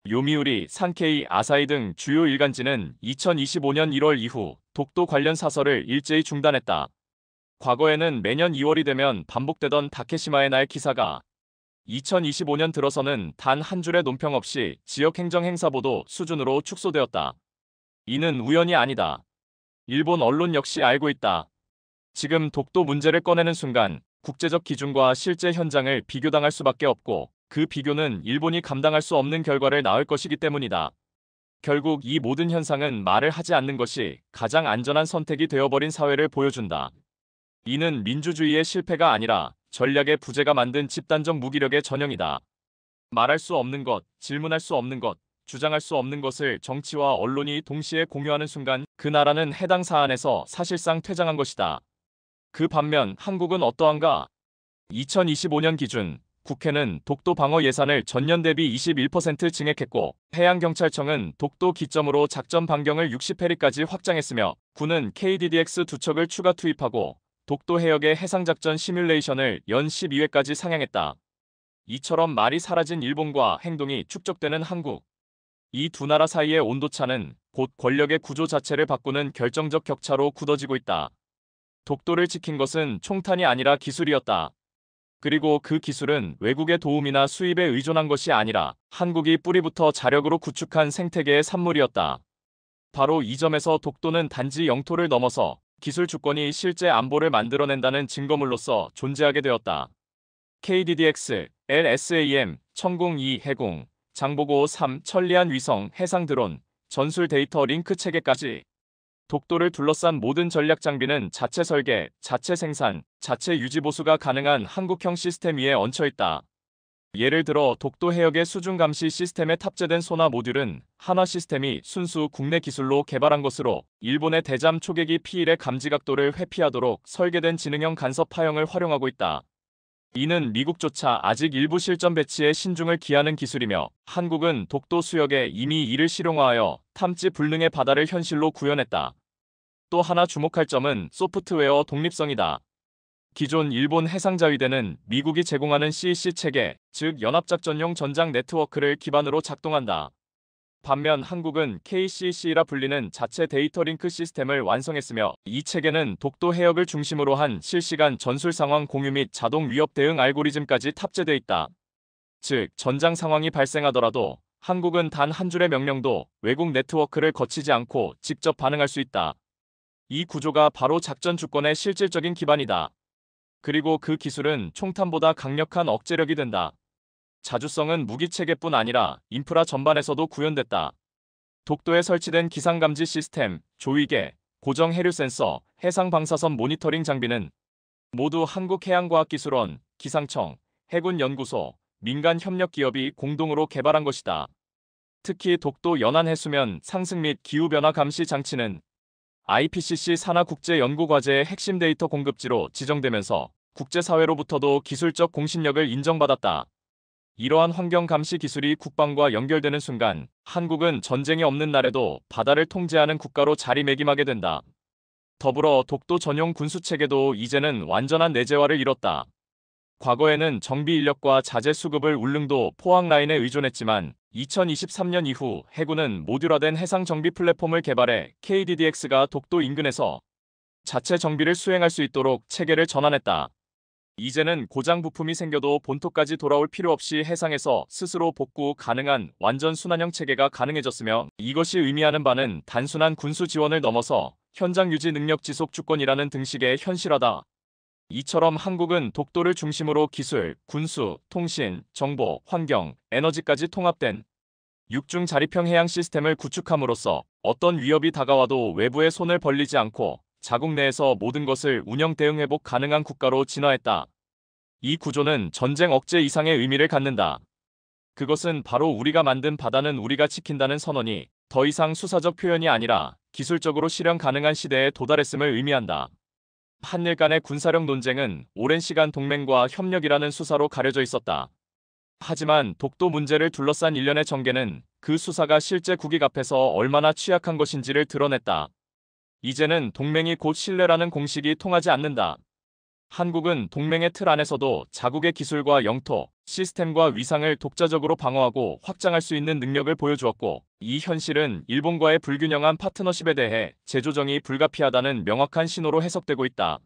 요미우리, 산케이, 아사히 등 주요 일간지는 2025년 1월 이후 독도 관련 사설을 일제히 중단했다. 과거에는 매년 2월이 되면 반복되던 다케시마의 날 기사가 2025년 들어서는 단 한 줄의 논평 없이 지역 행정 행사 보도 수준으로 축소되었다. 이는 우연이 아니다. 일본 언론 역시 알고 있다. 지금 독도 문제를 꺼내는 순간 국제적 기준과 실제 현장을 비교당할 수밖에 없고 그 비교는 일본이 감당할 수 없는 결과를 낳을 것이기 때문이다. 결국 이 모든 현상은 말을 하지 않는 것이 가장 안전한 선택이 되어버린 사회를 보여준다. 이는 민주주의의 실패가 아니라 전략의 부재가 만든 집단적 무기력의 전형이다. 말할 수 없는 것, 질문할 수 없는 것, 주장할 수 없는 것을 정치와 언론이 동시에 공유하는 순간 그 나라는 해당 사안에서 사실상 퇴장한 것이다. 그 반면 한국은 어떠한가? 2025년 기준 국회는 독도 방어 예산을 전년 대비 21% 증액했고 해양경찰청은 독도 기점으로 작전 반경을 60해리까지 확장했으며 군은 KDDX 2척을 추가 투입하고 독도 해역의 해상작전 시뮬레이션을 연 12회까지 상향했다. 이처럼 말이 사라진 일본과 행동이 축적되는 한국. 이 두 나라 사이의 온도차는 곧 권력의 구조 자체를 바꾸는 결정적 격차로 굳어지고 있다. 독도를 지킨 것은 총탄이 아니라 기술이었다. 그리고 그 기술은 외국의 도움이나 수입에 의존한 것이 아니라 한국이 뿌리부터 자력으로 구축한 생태계의 산물이었다. 바로 이 점에서 독도는 단지 영토를 넘어서 기술 주권이 실제 안보를 만들어낸다는 증거물로서 존재하게 되었다. KDDX, LSAM, 천공2 해공, 장보고 3 천리안 위성 해상 드론, 전술 데이터 링크 체계까지 독도를 둘러싼 모든 전략 장비는 자체 설계, 자체 생산, 자체 유지 보수가 가능한 한국형 시스템 위에 얹혀 있다. 예를 들어 독도 해역의 수중 감시 시스템에 탑재된 소나 모듈은 한화 시스템이 순수 국내 기술로 개발한 것으로 일본의 대잠 초계기 P1의 감지 각도를 회피하도록 설계된 지능형 간섭 파형을 활용하고 있다. 이는 미국조차 아직 일부 실전 배치에 신중을 기하는 기술이며 한국은 독도 수역에 이미 이를 실용화하여 탐지 불능의 바다를 현실로 구현했다. 또 하나 주목할 점은 소프트웨어 독립성이다. 기존 일본 해상자위대는 미국이 제공하는 CEC 체계, 즉 연합작전용 전장 네트워크를 기반으로 작동한다. 반면 한국은 KCC라 불리는 자체 데이터 링크 시스템을 완성했으며 이 체계는 독도 해역을 중심으로 한 실시간 전술 상황 공유 및 자동 위협 대응 알고리즘까지 탑재돼 있다. 즉 전장 상황이 발생하더라도 한국은 단 한 줄의 명령도 외국 네트워크를 거치지 않고 직접 반응할 수 있다. 이 구조가 바로 작전 주권의 실질적인 기반이다. 그리고 그 기술은 총탄보다 강력한 억제력이 된다. 자주성은 무기체계뿐 아니라 인프라 전반에서도 구현됐다. 독도에 설치된 기상감지 시스템, 조이개, 고정 해류 센서, 해상방사선 모니터링 장비는 모두 한국해양과학기술원, 기상청, 해군연구소, 민간협력기업이 공동으로 개발한 것이다. 특히 독도 연안해수면 상승 및 기후변화 감시 장치는 IPCC 산하국제연구과제의 핵심 데이터 공급지로 지정되면서 국제사회로부터도 기술적 공신력을 인정받았다. 이러한 환경 감시 기술이 국방과 연결되는 순간 한국은 전쟁이 없는 날에도 바다를 통제하는 국가로 자리매김하게 된다. 더불어 독도 전용 군수체계도 이제는 완전한 내재화를 이뤘다. 과거에는 정비 인력과 자재 수급을 울릉도 포항라인에 의존했지만 2023년 이후 해군은 모듈화된 해상 정비 플랫폼을 개발해 KDDX가 독도 인근에서 자체 정비를 수행할 수 있도록 체계를 전환했다. 이제는 고장 부품이 생겨도 본토까지 돌아올 필요 없이 해상에서 스스로 복구 가능한 완전 순환형 체계가 가능해졌으며 이것이 의미하는 바는 단순한 군수 지원을 넘어서 현장 유지 능력 지속 주권이라는 등식의 현실화다. 이처럼 한국은 독도를 중심으로 기술, 군수, 통신, 정보, 환경, 에너지까지 통합된 육중 자립형 해양 시스템을 구축함으로써 어떤 위협이 다가와도 외부에 손을 벌리지 않고 자국 내에서 모든 것을 운영 대응 회복 가능한 국가로 진화했다. 이 구조는 전쟁 억제 이상의 의미를 갖는다. 그것은 바로 우리가 만든 바다는 우리가 지킨다는 선언이 더 이상 수사적 표현이 아니라 기술적으로 실현 가능한 시대에 도달했음을 의미한다. 한일 간의 군사력 논쟁은 오랜 시간 동맹과 협력이라는 수사로 가려져 있었다. 하지만 독도 문제를 둘러싼 일련의 전개는 그 수사가 실제 국익 앞에서 얼마나 취약한 것인지를 드러냈다. 이제는 동맹이 곧 신뢰라는 공식이 통하지 않는다. 한국은 동맹의 틀 안에서도 자국의 기술과 영토, 시스템과 위상을 독자적으로 방어하고 확장할 수 있는 능력을 보여주었고, 이 현실은 일본과의 불균형한 파트너십에 대해 재조정이 불가피하다는 명확한 신호로 해석되고 있다.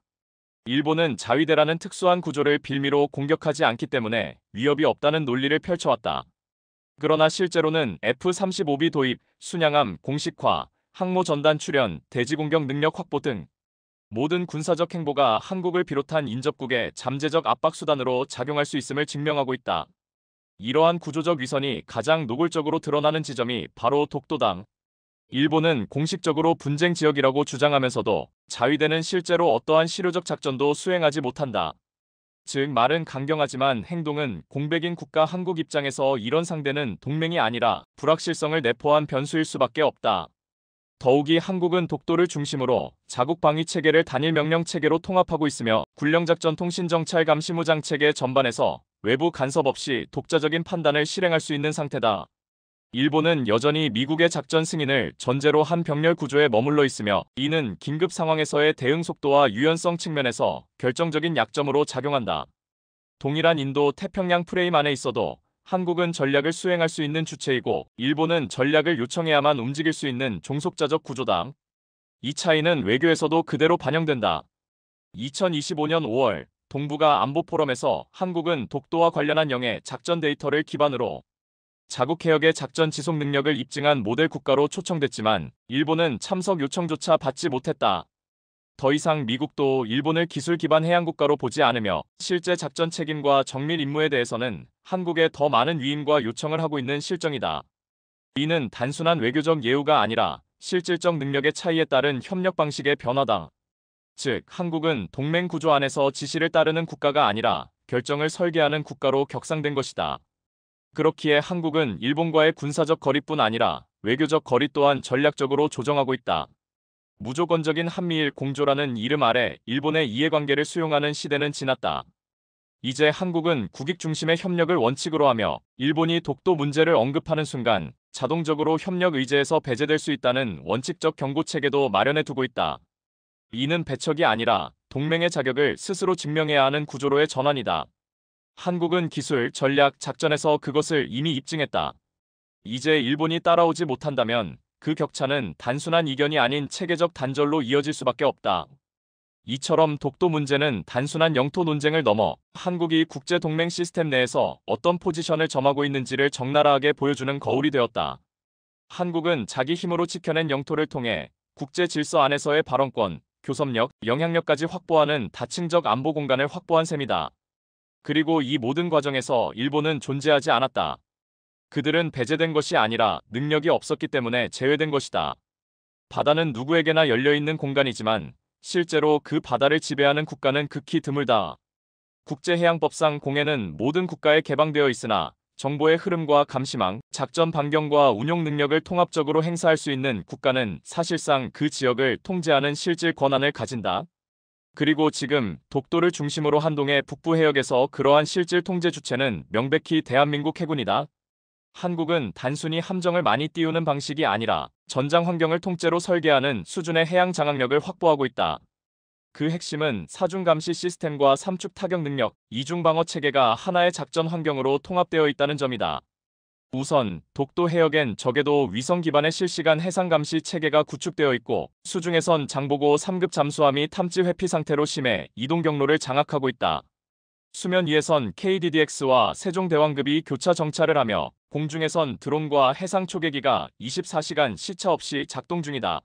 일본은 자위대라는 특수한 구조를 빌미로 공격하지 않기 때문에 위협이 없다는 논리를 펼쳐왔다. 그러나 실제로는 F-35B 도입, 순양함 공식화, 항모 전단 출현, 대지 공격 능력 확보 등 모든 군사적 행보가 한국을 비롯한 인접국의 잠재적 압박 수단으로 작용할 수 있음을 증명하고 있다. 이러한 구조적 위선이 가장 노골적으로 드러나는 지점이 바로 독도다. 일본은 공식적으로 분쟁 지역이라고 주장하면서도 자위대는 실제로 어떠한 실효적 작전도 수행하지 못한다. 즉 말은 강경하지만 행동은 공백인 국가 한국 입장에서 이런 상대는 동맹이 아니라 불확실성을 내포한 변수일 수밖에 없다. 더욱이 한국은 독도를 중심으로 자국 방위 체계를 단일 명령 체계로 통합하고 있으며 군령작전 통신정찰 감시무장 체계 전반에서 외부 간섭 없이 독자적인 판단을 실행할 수 있는 상태다. 일본은 여전히 미국의 작전 승인을 전제로 한 병렬 구조에 머물러 있으며 이는 긴급 상황에서의 대응 속도와 유연성 측면에서 결정적인 약점으로 작용한다. 동일한 인도 태평양 프레임 안에 있어도 한국은 전략을 수행할 수 있는 주체이고 일본은 전략을 요청해야만 움직일 수 있는 종속자적 구조다. 이 차이는 외교에서도 그대로 반영된다. 2025년 5월 동북아 안보포럼에서 한국은 독도와 관련한 영해 작전 데이터를 기반으로 자국 해역의 작전 지속 능력을 입증한 모델 국가로 초청됐지만 일본은 참석 요청조차 받지 못했다. 더 이상 미국도 일본을 기술 기반 해양 국가로 보지 않으며 실제 작전 책임과 정밀 임무에 대해서는 한국에 더 많은 위임과 요청을 하고 있는 실정이다. 이는 단순한 외교적 예우가 아니라 실질적 능력의 차이에 따른 협력 방식의 변화다. 즉, 한국은 동맹 구조 안에서 지시를 따르는 국가가 아니라 결정을 설계하는 국가로 격상된 것이다. 그렇기에 한국은 일본과의 군사적 거리뿐 아니라 외교적 거리 또한 전략적으로 조정하고 있다. 무조건적인 한미일 공조라는 이름 아래 일본의 이해관계를 수용하는 시대는 지났다. 이제 한국은 국익 중심의 협력을 원칙으로 하며 일본이 독도 문제를 언급하는 순간 자동적으로 협력 의제에서 배제될 수 있다는 원칙적 경고체계도 마련해 두고 있다. 이는 배척이 아니라 동맹의 자격을 스스로 증명해야 하는 구조로의 전환이다. 한국은 기술, 전략, 작전에서 그것을 이미 입증했다. 이제 일본이 따라오지 못한다면 그 격차는 단순한 이견이 아닌 체계적 단절로 이어질 수밖에 없다. 이처럼 독도 문제는 단순한 영토 논쟁을 넘어 한국이 국제 동맹 시스템 내에서 어떤 포지션을 점하고 있는지를 적나라하게 보여주는 거울이 되었다. 한국은 자기 힘으로 지켜낸 영토를 통해 국제 질서 안에서의 발언권, 교섭력, 영향력까지 확보하는 다층적 안보 공간을 확보한 셈이다. 그리고 이 모든 과정에서 일본은 존재하지 않았다. 그들은 배제된 것이 아니라 능력이 없었기 때문에 제외된 것이다. 바다는 누구에게나 열려있는 공간이지만 실제로 그 바다를 지배하는 국가는 극히 드물다. 국제해양법상 공해는 모든 국가에 개방되어 있으나 정보의 흐름과 감시망, 작전 반경과 운용 능력을 통합적으로 행사할 수 있는 국가는 사실상 그 지역을 통제하는 실질 권한을 가진다. 그리고 지금 독도를 중심으로 한동의 북부 해역에서 그러한 실질 통제 주체는 명백히 대한민국 해군이다. 한국은 단순히 함정을 많이 띄우는 방식이 아니라 전장 환경을 통째로 설계하는 수준의 해양 장악력을 확보하고 있다. 그 핵심은 사중 감시 시스템과 삼축 타격 능력, 이중 방어 체계가 하나의 작전 환경으로 통합되어 있다는 점이다. 우선 독도 해역엔 적에도 위성 기반의 실시간 해상 감시 체계가 구축되어 있고 수중에선 장보고 3급 잠수함이 탐지 회피 상태로 심해 이동 경로를 장악하고 있다. 수면 위에선 KDDX와 세종대왕급이 교차 정찰을 하며 공중에선 드론과 해상 초계기가 24시간 시차 없이 작동 중이다.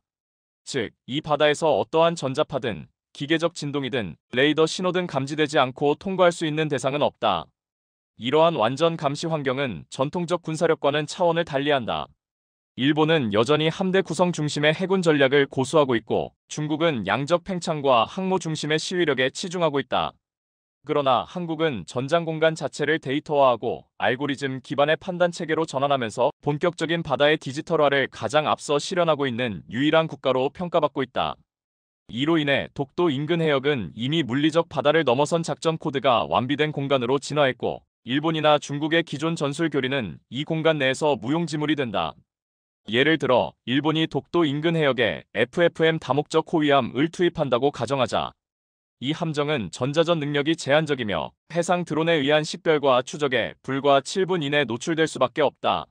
즉, 이 바다에서 어떠한 전자파든 기계적 진동이든 레이더 신호등 감지되지 않고 통과할 수 있는 대상은 없다. 이러한 완전 감시 환경은 전통적 군사력과는 차원을 달리한다. 일본은 여전히 함대 구성 중심의 해군 전략을 고수하고 있고 중국은 양적 팽창과 항모 중심의 시위력에 치중하고 있다. 그러나 한국은 전장 공간 자체를 데이터화하고 알고리즘 기반의 판단 체계로 전환하면서 본격적인 바다의 디지털화를 가장 앞서 실현하고 있는 유일한 국가로 평가받고 있다. 이로 인해 독도 인근 해역은 이미 물리적 바다를 넘어선 작전 코드가 완비된 공간으로 진화했고 일본이나 중국의 기존 전술 교리는 이 공간 내에서 무용지물이 된다. 예를 들어 일본이 독도 인근 해역에 FFM 다목적 호위함을 투입한다고 가정하자. 이 함정은 전자전 능력이 제한적이며 해상 드론에 의한 식별과 추적에 불과 7분 이내 노출될 수밖에 없다.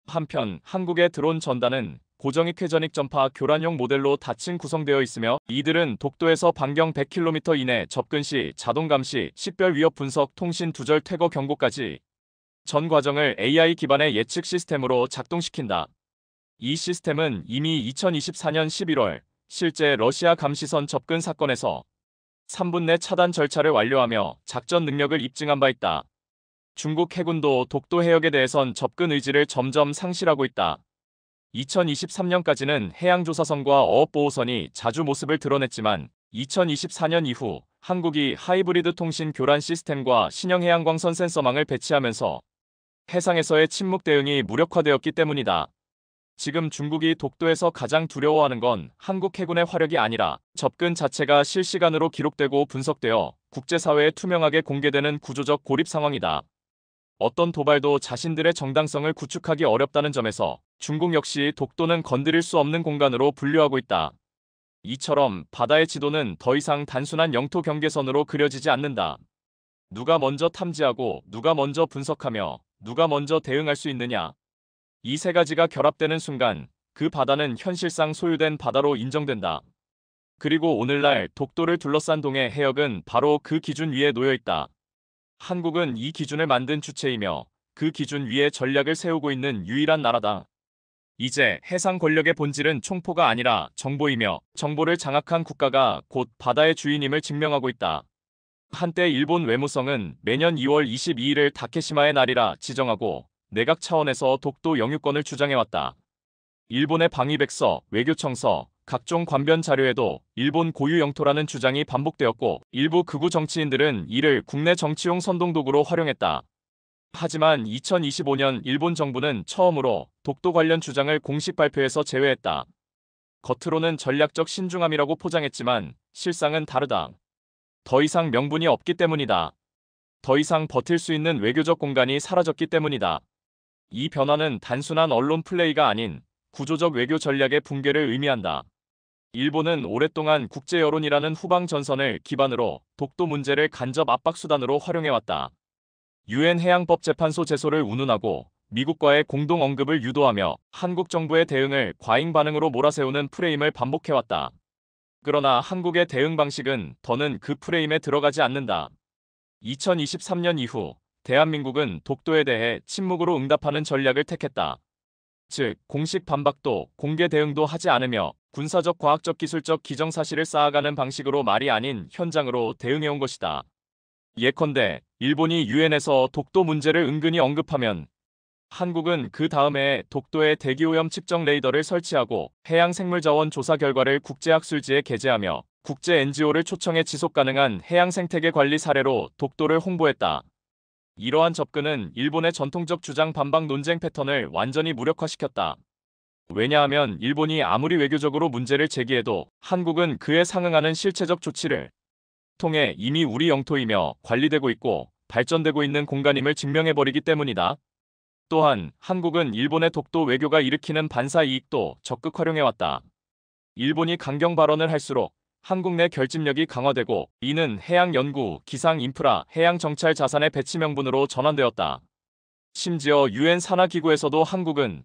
한편 한국의 드론 전단은 고정익 회전익 전파 교란용 모델로 다층 구성되어 있으며 이들은 독도에서 반경 100km 이내 접근 시 자동 감시, 식별 위협 분석, 통신 두절 퇴거 경고까지 전 과정을 AI 기반의 예측 시스템으로 작동시킨다. 이 시스템은 이미 2024년 11월 실제 러시아 감시선 접근 사건에서 3분 내 차단 절차를 완료하며 작전 능력을 입증한 바 있다. 중국 해군도 독도 해역에 대해선 접근 의지를 점점 상실하고 있다. 2023년까지는 해양조사선과 어업보호선이 자주 모습을 드러냈지만 2024년 이후 한국이 하이브리드 통신 교란 시스템과 신형 해양광선 센서망을 배치하면서 해상에서의 침묵 대응이 무력화되었기 때문이다. 지금 중국이 독도에서 가장 두려워하는 건 한국 해군의 화력이 아니라 접근 자체가 실시간으로 기록되고 분석되어 국제사회에 투명하게 공개되는 구조적 고립 상황이다. 어떤 도발도 자신들의 정당성을 구축하기 어렵다는 점에서 중국 역시 독도는 건드릴 수 없는 공간으로 분류하고 있다. 이처럼 바다의 지도는 더 이상 단순한 영토 경계선으로 그려지지 않는다. 누가 먼저 탐지하고 누가 먼저 분석하며 누가 먼저 대응할 수 있느냐. 이 세 가지가 결합되는 순간 그 바다는 현실상 소유된 바다로 인정된다. 그리고 오늘날 독도를 둘러싼 동해 해역은 바로 그 기준 위에 놓여 있다. 한국은 이 기준을 만든 주체이며 그 기준 위에 전략을 세우고 있는 유일한 나라다. 이제 해상 권력의 본질은 총포가 아니라 정보이며 정보를 장악한 국가가 곧 바다의 주인임을 증명하고 있다. 한때 일본 외무성은 매년 2월 22일을 다케시마의 날이라 지정하고 내각 차원에서 독도 영유권을 주장해왔다. 일본의 방위백서, 외교청서, 각종 관변 자료에도 일본 고유 영토라는 주장이 반복되었고 일부 극우 정치인들은 이를 국내 정치용 선동도구로 활용했다. 하지만 2025년 일본 정부는 처음으로 독도 관련 주장을 공식 발표에서 제외했다. 겉으로는 전략적 신중함이라고 포장했지만 실상은 다르다. 더 이상 명분이 없기 때문이다. 더 이상 버틸 수 있는 외교적 공간이 사라졌기 때문이다. 이 변화는 단순한 언론 플레이가 아닌 구조적 외교 전략의 붕괴를 의미한다. 일본은 오랫동안 국제 여론이라는 후방 전선을 기반으로 독도 문제를 간접 압박 수단으로 활용해왔다. 유엔 해양법재판소 제소를 운운하고 미국과의 공동 언급을 유도하며 한국 정부의 대응을 과잉 반응으로 몰아세우는 프레임을 반복해왔다. 그러나 한국의 대응 방식은 더는 그 프레임에 들어가지 않는다. 2023년 이후 대한민국은 독도에 대해 침묵으로 응답하는 전략을 택했다. 즉, 공식 반박도 공개 대응도 하지 않으며 군사적 과학적 기술적 기정사실을 쌓아가는 방식으로 말이 아닌 현장으로 대응해온 것이다. 예컨대 일본이 유엔에서 독도 문제를 은근히 언급하면 한국은 그 다음에 독도에 대기오염 측정 레이더를 설치하고 해양생물자원 조사 결과를 국제학술지에 게재하며 국제 NGO를 초청해 지속가능한 해양생태계 관리 사례로 독도를 홍보했다. 이러한 접근은 일본의 전통적 주장 반박 논쟁 패턴을 완전히 무력화시켰다. 왜냐하면 일본이 아무리 외교적으로 문제를 제기해도 한국은 그에 상응하는 실체적 조치를 통해 이미 우리 영토이며 관리되고 있고 발전되고 있는 공간임을 증명해버리기 때문이다. 또한 한국은 일본의 독도 외교가 일으키는 반사 이익도 적극 활용해왔다. 일본이 강경 발언을 할수록 한국 내 결집력이 강화되고 이는 해양 연구, 기상 인프라, 해양 정찰 자산의 배치 명분으로 전환되었다. 심지어 유엔 산하기구에서도 한국은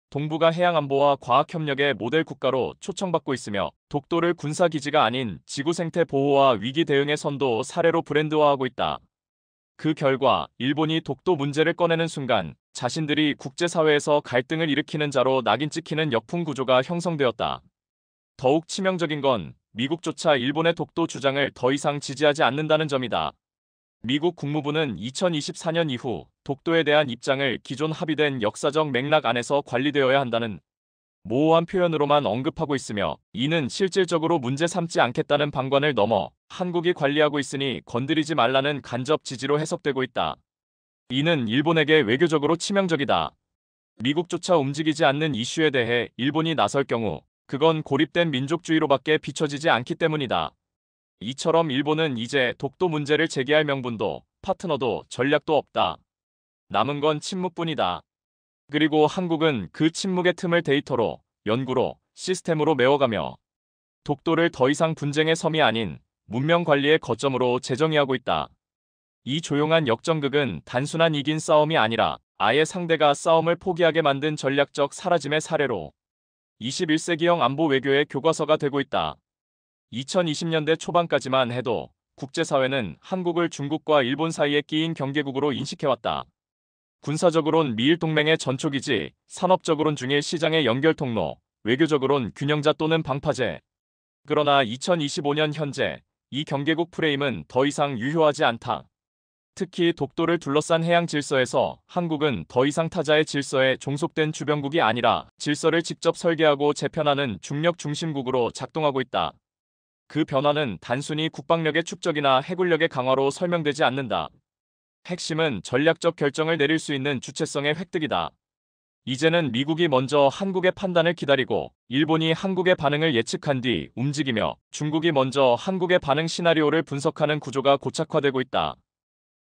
동북아 해양안보와 과학협력의 모델 국가로 초청받고 있으며 독도를 군사기지가 아닌 지구생태 보호와 위기 대응의 선도 사례로 브랜드화하고 있다. 그 결과 일본이 독도 문제를 꺼내는 순간 자신들이 국제사회에서 갈등을 일으키는 자로 낙인 찍히는 역풍 구조가 형성되었다. 더욱 치명적인 건 미국조차 일본의 독도 주장을 더 이상 지지하지 않는다는 점이다. 미국 국무부는 2024년 이후 독도에 대한 입장을 기존 합의된 역사적 맥락 안에서 관리되어야 한다는 모호한 표현으로만 언급하고 있으며 이는 실질적으로 문제 삼지 않겠다는 방관을 넘어 한국이 관리하고 있으니 건드리지 말라는 간접 지지로 해석되고 있다. 이는 일본에게 외교적으로 치명적이다. 미국조차 움직이지 않는 이슈에 대해 일본이 나설 경우 그건 고립된 민족주의로밖에 비춰지지 않기 때문이다. 이처럼 일본은 이제 독도 문제를 제기할 명분도 파트너도 전략도 없다. 남은 건 침묵뿐이다. 그리고 한국은 그 침묵의 틈을 데이터로, 연구로, 시스템으로 메워가며 독도를 더 이상 분쟁의 섬이 아닌 문명 관리의 거점으로 재정의하고 있다. 이 조용한 역전극은 단순한 이긴 싸움이 아니라 아예 상대가 싸움을 포기하게 만든 전략적 사라짐의 사례로 21세기형 안보 외교의 교과서가 되고 있다. 2020년대 초반까지만 해도 국제사회는 한국을 중국과 일본 사이에 끼인 경계국으로 인식해왔다. 군사적으론 미일 동맹의 전초기지, 산업적으론 중일 시장의 연결 통로, 외교적으론 균형자 또는 방파제. 그러나 2025년 현재 이 경계국 프레임은 더 이상 유효하지 않다. 특히 독도를 둘러싼 해양 질서에서 한국은 더 이상 타자의 질서에 종속된 주변국이 아니라 질서를 직접 설계하고 재편하는 중력 중심국으로 작동하고 있다. 그 변화는 단순히 국방력의 축적이나 해군력의 강화로 설명되지 않는다. 핵심은 전략적 결정을 내릴 수 있는 주체성의 획득이다. 이제는 미국이 먼저 한국의 판단을 기다리고 일본이 한국의 반응을 예측한 뒤 움직이며 중국이 먼저 한국의 반응 시나리오를 분석하는 구조가 고착화되고 있다.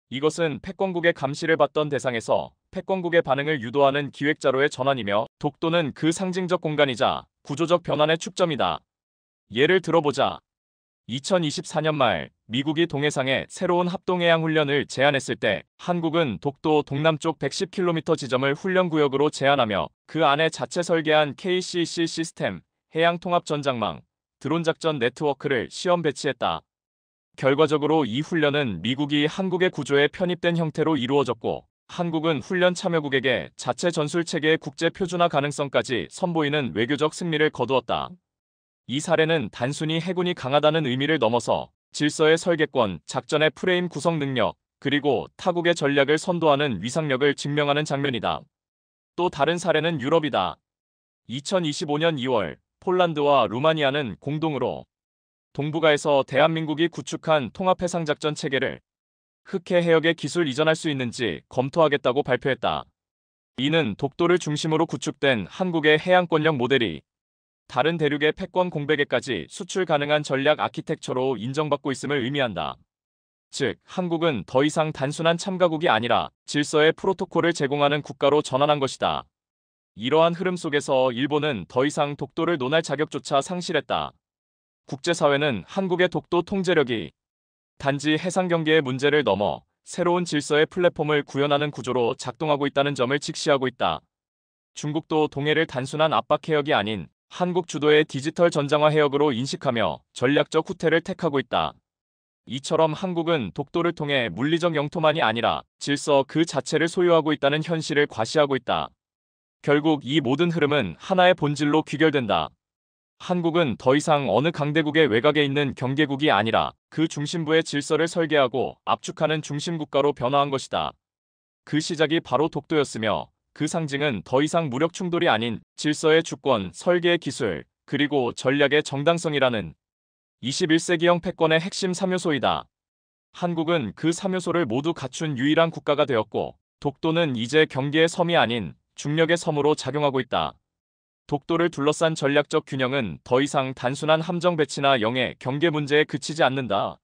이것은 패권국의 감시를 받던 대상에서 패권국의 반응을 유도하는 기획자로의 전환이며 독도는 그 상징적 공간이자 구조적 변환의 축점이다. 예를 들어보자. 2024년 말 미국이 동해상에 새로운 합동해양훈련을 제안했을 때 한국은 독도 동남쪽 110km 지점을 훈련구역으로 제안하며 그 안에 자체 설계한 KCC 시스템, 해양통합전장망, 드론작전 네트워크를 시험 배치했다. 결과적으로 이 훈련은 미국이 한국의 구조에 편입된 형태로 이루어졌고 한국은 훈련 참여국에게 자체 전술체계의 국제 표준화 가능성까지 선보이는 외교적 승리를 거두었다. 이 사례는 단순히 해군이 강하다는 의미를 넘어서 질서의 설계권, 작전의 프레임 구성 능력, 그리고 타국의 전략을 선도하는 위상력을 증명하는 장면이다. 또 다른 사례는 유럽이다. 2025년 2월 폴란드와 루마니아는 공동으로 동북아에서 대한민국이 구축한 통합해상작전 체계를 흑해 해역에 기술 이전할 수 있는지 검토하겠다고 발표했다. 이는 독도를 중심으로 구축된 한국의 해양권력 모델이 다른 대륙의 패권 공백에까지 수출 가능한 전략 아키텍처로 인정받고 있음을 의미한다. 즉, 한국은 더 이상 단순한 참가국이 아니라 질서의 프로토콜을 제공하는 국가로 전환한 것이다. 이러한 흐름 속에서 일본은 더 이상 독도를 논할 자격조차 상실했다. 국제사회는 한국의 독도 통제력이 단지 해상 경계의 문제를 넘어 새로운 질서의 플랫폼을 구현하는 구조로 작동하고 있다는 점을 직시하고 있다. 중국도 동해를 단순한 압박 해역이 아닌 한국 주도의 디지털 전장화 해역으로 인식하며 전략적 후퇴를 택하고 있다. 이처럼 한국은 독도를 통해 물리적 영토만이 아니라 질서 그 자체를 소유하고 있다는 현실을 과시하고 있다. 결국 이 모든 흐름은 하나의 본질로 귀결된다. 한국은 더 이상 어느 강대국의 외곽에 있는 경계국이 아니라 그 중심부의 질서를 설계하고 압축하는 중심국가로 변화한 것이다. 그 시작이 바로 독도였으며 그 상징은 더 이상 무력 충돌이 아닌 질서의 주권, 설계의 기술, 그리고 전략의 정당성이라는 21세기형 패권의 핵심 3요소이다. 한국은 그 3요소를 모두 갖춘 유일한 국가가 되었고 독도는 이제 경계의 섬이 아닌 중력의 섬으로 작용하고 있다. 독도를 둘러싼 전략적 균형은 더 이상 단순한 함정 배치나 영해 경계 문제에 그치지 않는다.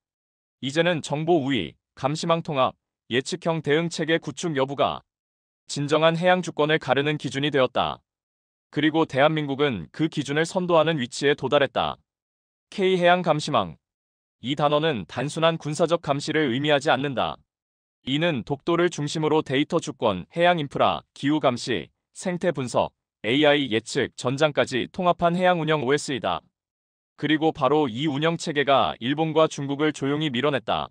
이제는 정보 우위, 감시망 통합, 예측형 대응 체계 구축 여부가 진정한 해양 주권을 가르는 기준이 되었다. 그리고 대한민국은 그 기준을 선도하는 위치에 도달했다. K해양 감시망. 이 단어는 단순한 군사적 감시를 의미하지 않는다. 이는 독도를 중심으로 데이터 주권, 해양 인프라, 기후 감시, 생태 분석, AI 예측, 전장까지 통합한 해양 운영 OS이다. 그리고 바로 이 운영 체계가 일본과 중국을 조용히 밀어냈다.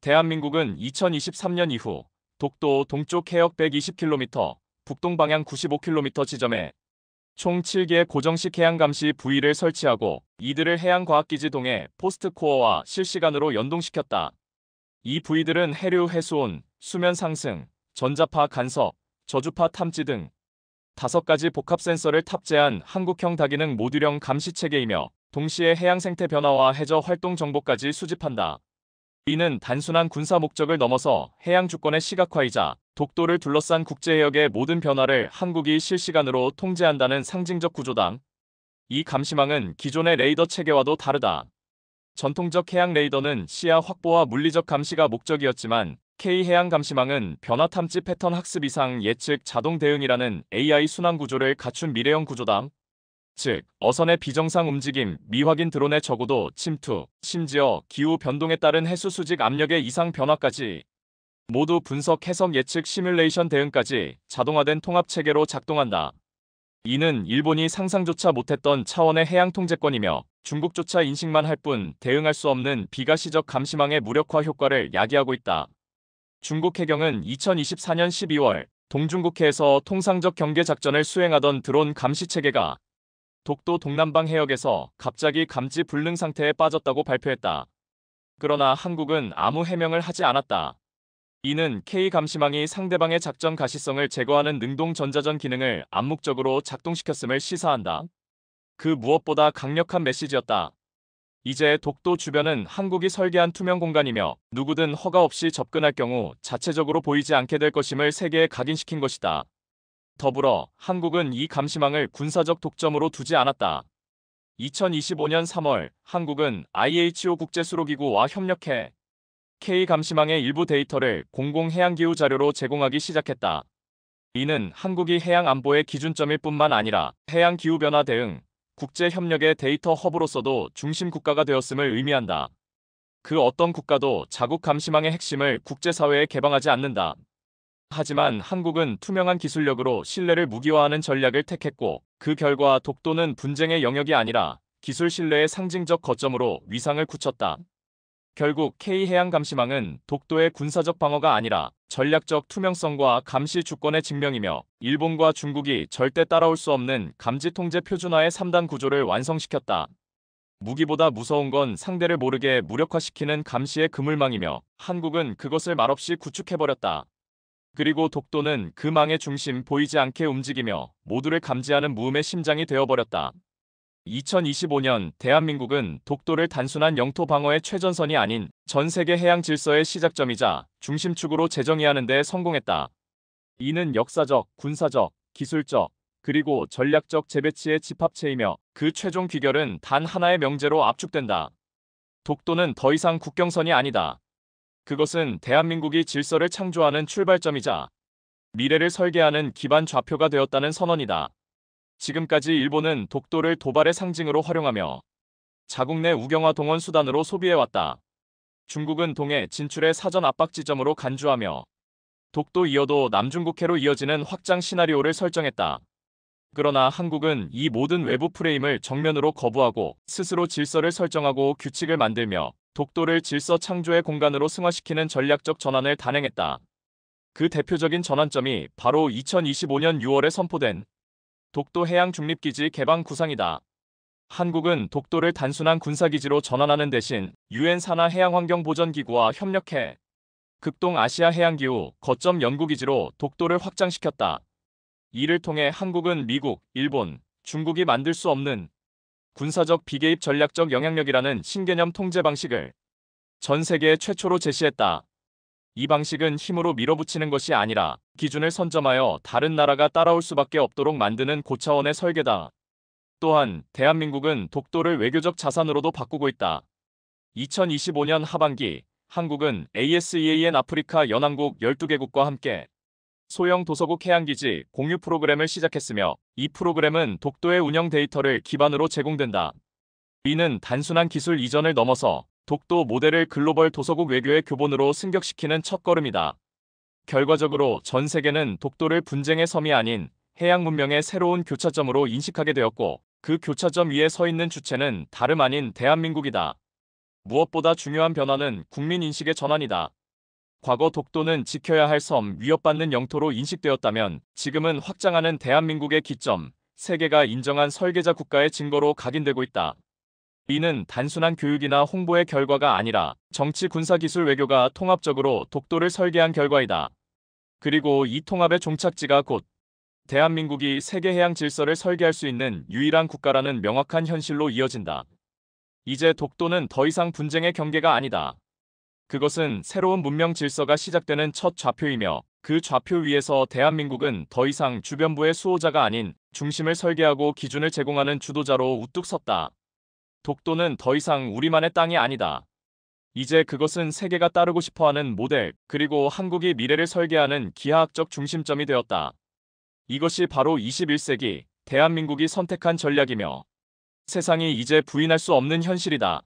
대한민국은 2023년 이후 독도 동쪽 해역 120km, 북동 방향 95km 지점에 총 7개의 고정식 해양감시 부위를 설치하고 이들을 해양과학기지 동해 포스트코어와 실시간으로 연동시켰다. 이 부위들은 해류 해수온, 수면 상승, 전자파 간섭, 저주파 탐지 등 5가지 복합 센서를 탑재한 한국형 다기능 모듈형 감시체계이며 동시에 해양 생태 변화와 해저 활동 정보까지 수집한다. 이는 단순한 군사 목적을 넘어서 해양 주권의 시각화이자 독도를 둘러싼 국제해역의 모든 변화를 한국이 실시간으로 통제한다는 상징적 구조다. 이 감시망은 기존의 레이더 체계와도 다르다. 전통적 해양 레이더는 시야 확보와 물리적 감시가 목적이었지만 K해양감시망은 변화 탐지 패턴 학습 이상 예측 자동 대응이라는 AI 순환 구조를 갖춘 미래형 구조다. 즉, 어선의 비정상 움직임, 미확인 드론의 저고도, 침투, 심지어 기후 변동에 따른 해수 수직 압력의 이상 변화까지 모두 분석, 해석, 예측, 시뮬레이션 대응까지 자동화된 통합 체계로 작동한다. 이는 일본이 상상조차 못했던 차원의 해양 통제권이며 중국조차 인식만 할 뿐 대응할 수 없는 비가시적 감시망의 무력화 효과를 야기하고 있다. 중국 해경은 2024년 12월 동중국해에서 통상적 경계 작전을 수행하던 드론 감시 체계가 독도 동남방 해역에서 갑자기 감지 불능 상태에 빠졌다고 발표했다. 그러나 한국은 아무 해명을 하지 않았다. 이는 K 감시망이 상대방의 작전 가시성을 제거하는 능동 전자전 기능을 암묵적으로 작동시켰음을 시사한다. 그 무엇보다 강력한 메시지였다. 이제 독도 주변은 한국이 설계한 투명 공간이며 누구든 허가 없이 접근할 경우 자체적으로 보이지 않게 될 것임을 세계에 각인시킨 것이다. 더불어 한국은 이 감시망을 군사적 독점으로 두지 않았다. 2025년 3월 한국은 IHO 국제수로기구와 협력해 K 감시망의 일부 데이터를 공공해양기후 자료로 제공하기 시작했다. 이는 한국이 해양 안보의 기준점일 뿐만 아니라 해양 기후변화 대응, 국제협력의 데이터 허브로서도 중심 국가가 되었음을 의미한다. 그 어떤 국가도 자국 감시망의 핵심을 국제사회에 개방하지 않는다. 하지만 한국은 투명한 기술력으로 신뢰를 무기화하는 전략을 택했고 그 결과 독도는 분쟁의 영역이 아니라 기술 신뢰의 상징적 거점으로 위상을 굳혔다. 결국 K해양 감시망은 독도의 군사적 방어가 아니라 전략적 투명성과 감시 주권의 증명이며 일본과 중국이 절대 따라올 수 없는 감지 통제 표준화의 3단 구조를 완성시켰다. 무기보다 무서운 건 상대를 모르게 무력화시키는 감시의 그물망이며 한국은 그것을 말없이 구축해버렸다. 그리고 독도는 그 망의 중심 보이지 않게 움직이며 모두를 감지하는 무음의 심장이 되어버렸다. 2025년 대한민국은 독도를 단순한 영토 방어의 최전선이 아닌 전 세계 해양 질서의 시작점이자 중심축으로 재정의하는 데 성공했다. 이는 역사적, 군사적, 기술적, 그리고 전략적 재배치의 집합체이며 그 최종 귀결은 단 하나의 명제로 압축된다. 독도는 더 이상 국경선이 아니다. 그것은 대한민국이 질서를 창조하는 출발점이자 미래를 설계하는 기반 좌표가 되었다는 선언이다. 지금까지 일본은 독도를 도발의 상징으로 활용하며 자국 내 우경화 동원 수단으로 소비해왔다. 중국은 동해 진출의 사전 압박 지점으로 간주하며 독도 이어도 남중국해로 이어지는 확장 시나리오를 설정했다. 그러나 한국은 이 모든 외부 프레임을 정면으로 거부하고 스스로 질서를 설정하고 규칙을 만들며 독도를 질서 창조의 공간으로 승화시키는 전략적 전환을 단행했다. 그 대표적인 전환점이 바로 2025년 6월에 선포된 독도 해양 중립기지 개방 구상이다. 한국은 독도를 단순한 군사기지로 전환하는 대신 유엔 산하 해양환경보전기구와 협력해 극동 아시아 해양기후 거점 연구기지로 독도를 확장시켰다. 이를 통해 한국은 미국, 일본, 중국이 만들 수 없는 군사적 비개입 전략적 영향력이라는 신개념 통제 방식을 전 세계 최초로 제시했다. 이 방식은 힘으로 밀어붙이는 것이 아니라 기준을 선점하여 다른 나라가 따라올 수밖에 없도록 만드는 고차원의 설계다. 또한 대한민국은 독도를 외교적 자산으로도 바꾸고 있다. 2025년 하반기 한국은 ASEAN 아프리카 연안국 12개국과 함께 소형 도서국 해양기지 공유 프로그램을 시작했으며 이 프로그램은 독도의 운영 데이터를 기반으로 제공된다. 이는 단순한 기술 이전을 넘어서 독도 모델을 글로벌 도서국 외교의 교본으로 승격시키는 첫걸음이다. 결과적으로 전 세계는 독도를 분쟁의 섬이 아닌 해양 문명의 새로운 교차점으로 인식하게 되었고 그 교차점 위에 서 있는 주체는 다름 아닌 대한민국이다. 무엇보다 중요한 변화는 국민인식의 전환이다. 과거 독도는 지켜야 할 섬, 위협받는 영토로 인식되었다면 지금은 확장하는 대한민국의 기점, 세계가 인정한 설계자 국가의 증거로 각인되고 있다. 이는 단순한 교육이나 홍보의 결과가 아니라 정치, 군사, 기술, 외교가 통합적으로 독도를 설계한 결과이다. 그리고 이 통합의 종착지가 곧 대한민국이 세계 해양 질서를 설계할 수 있는 유일한 국가라는 명확한 현실로 이어진다. 이제 독도는 더 이상 분쟁의 경계가 아니다. 그것은 새로운 문명 질서가 시작되는 첫 좌표이며 그 좌표 위에서 대한민국은 더 이상 주변부의 수호자가 아닌 중심을 설계하고 기준을 제공하는 주도자로 우뚝 섰다. 독도는 더 이상 우리만의 땅이 아니다. 이제 그것은 세계가 따르고 싶어하는 모델, 그리고 한국이 미래를 설계하는 기하학적 중심점이 되었다. 이것이 바로 21세기 대한민국이 선택한 전략이며 세상이 이제 부인할 수 없는 현실이다.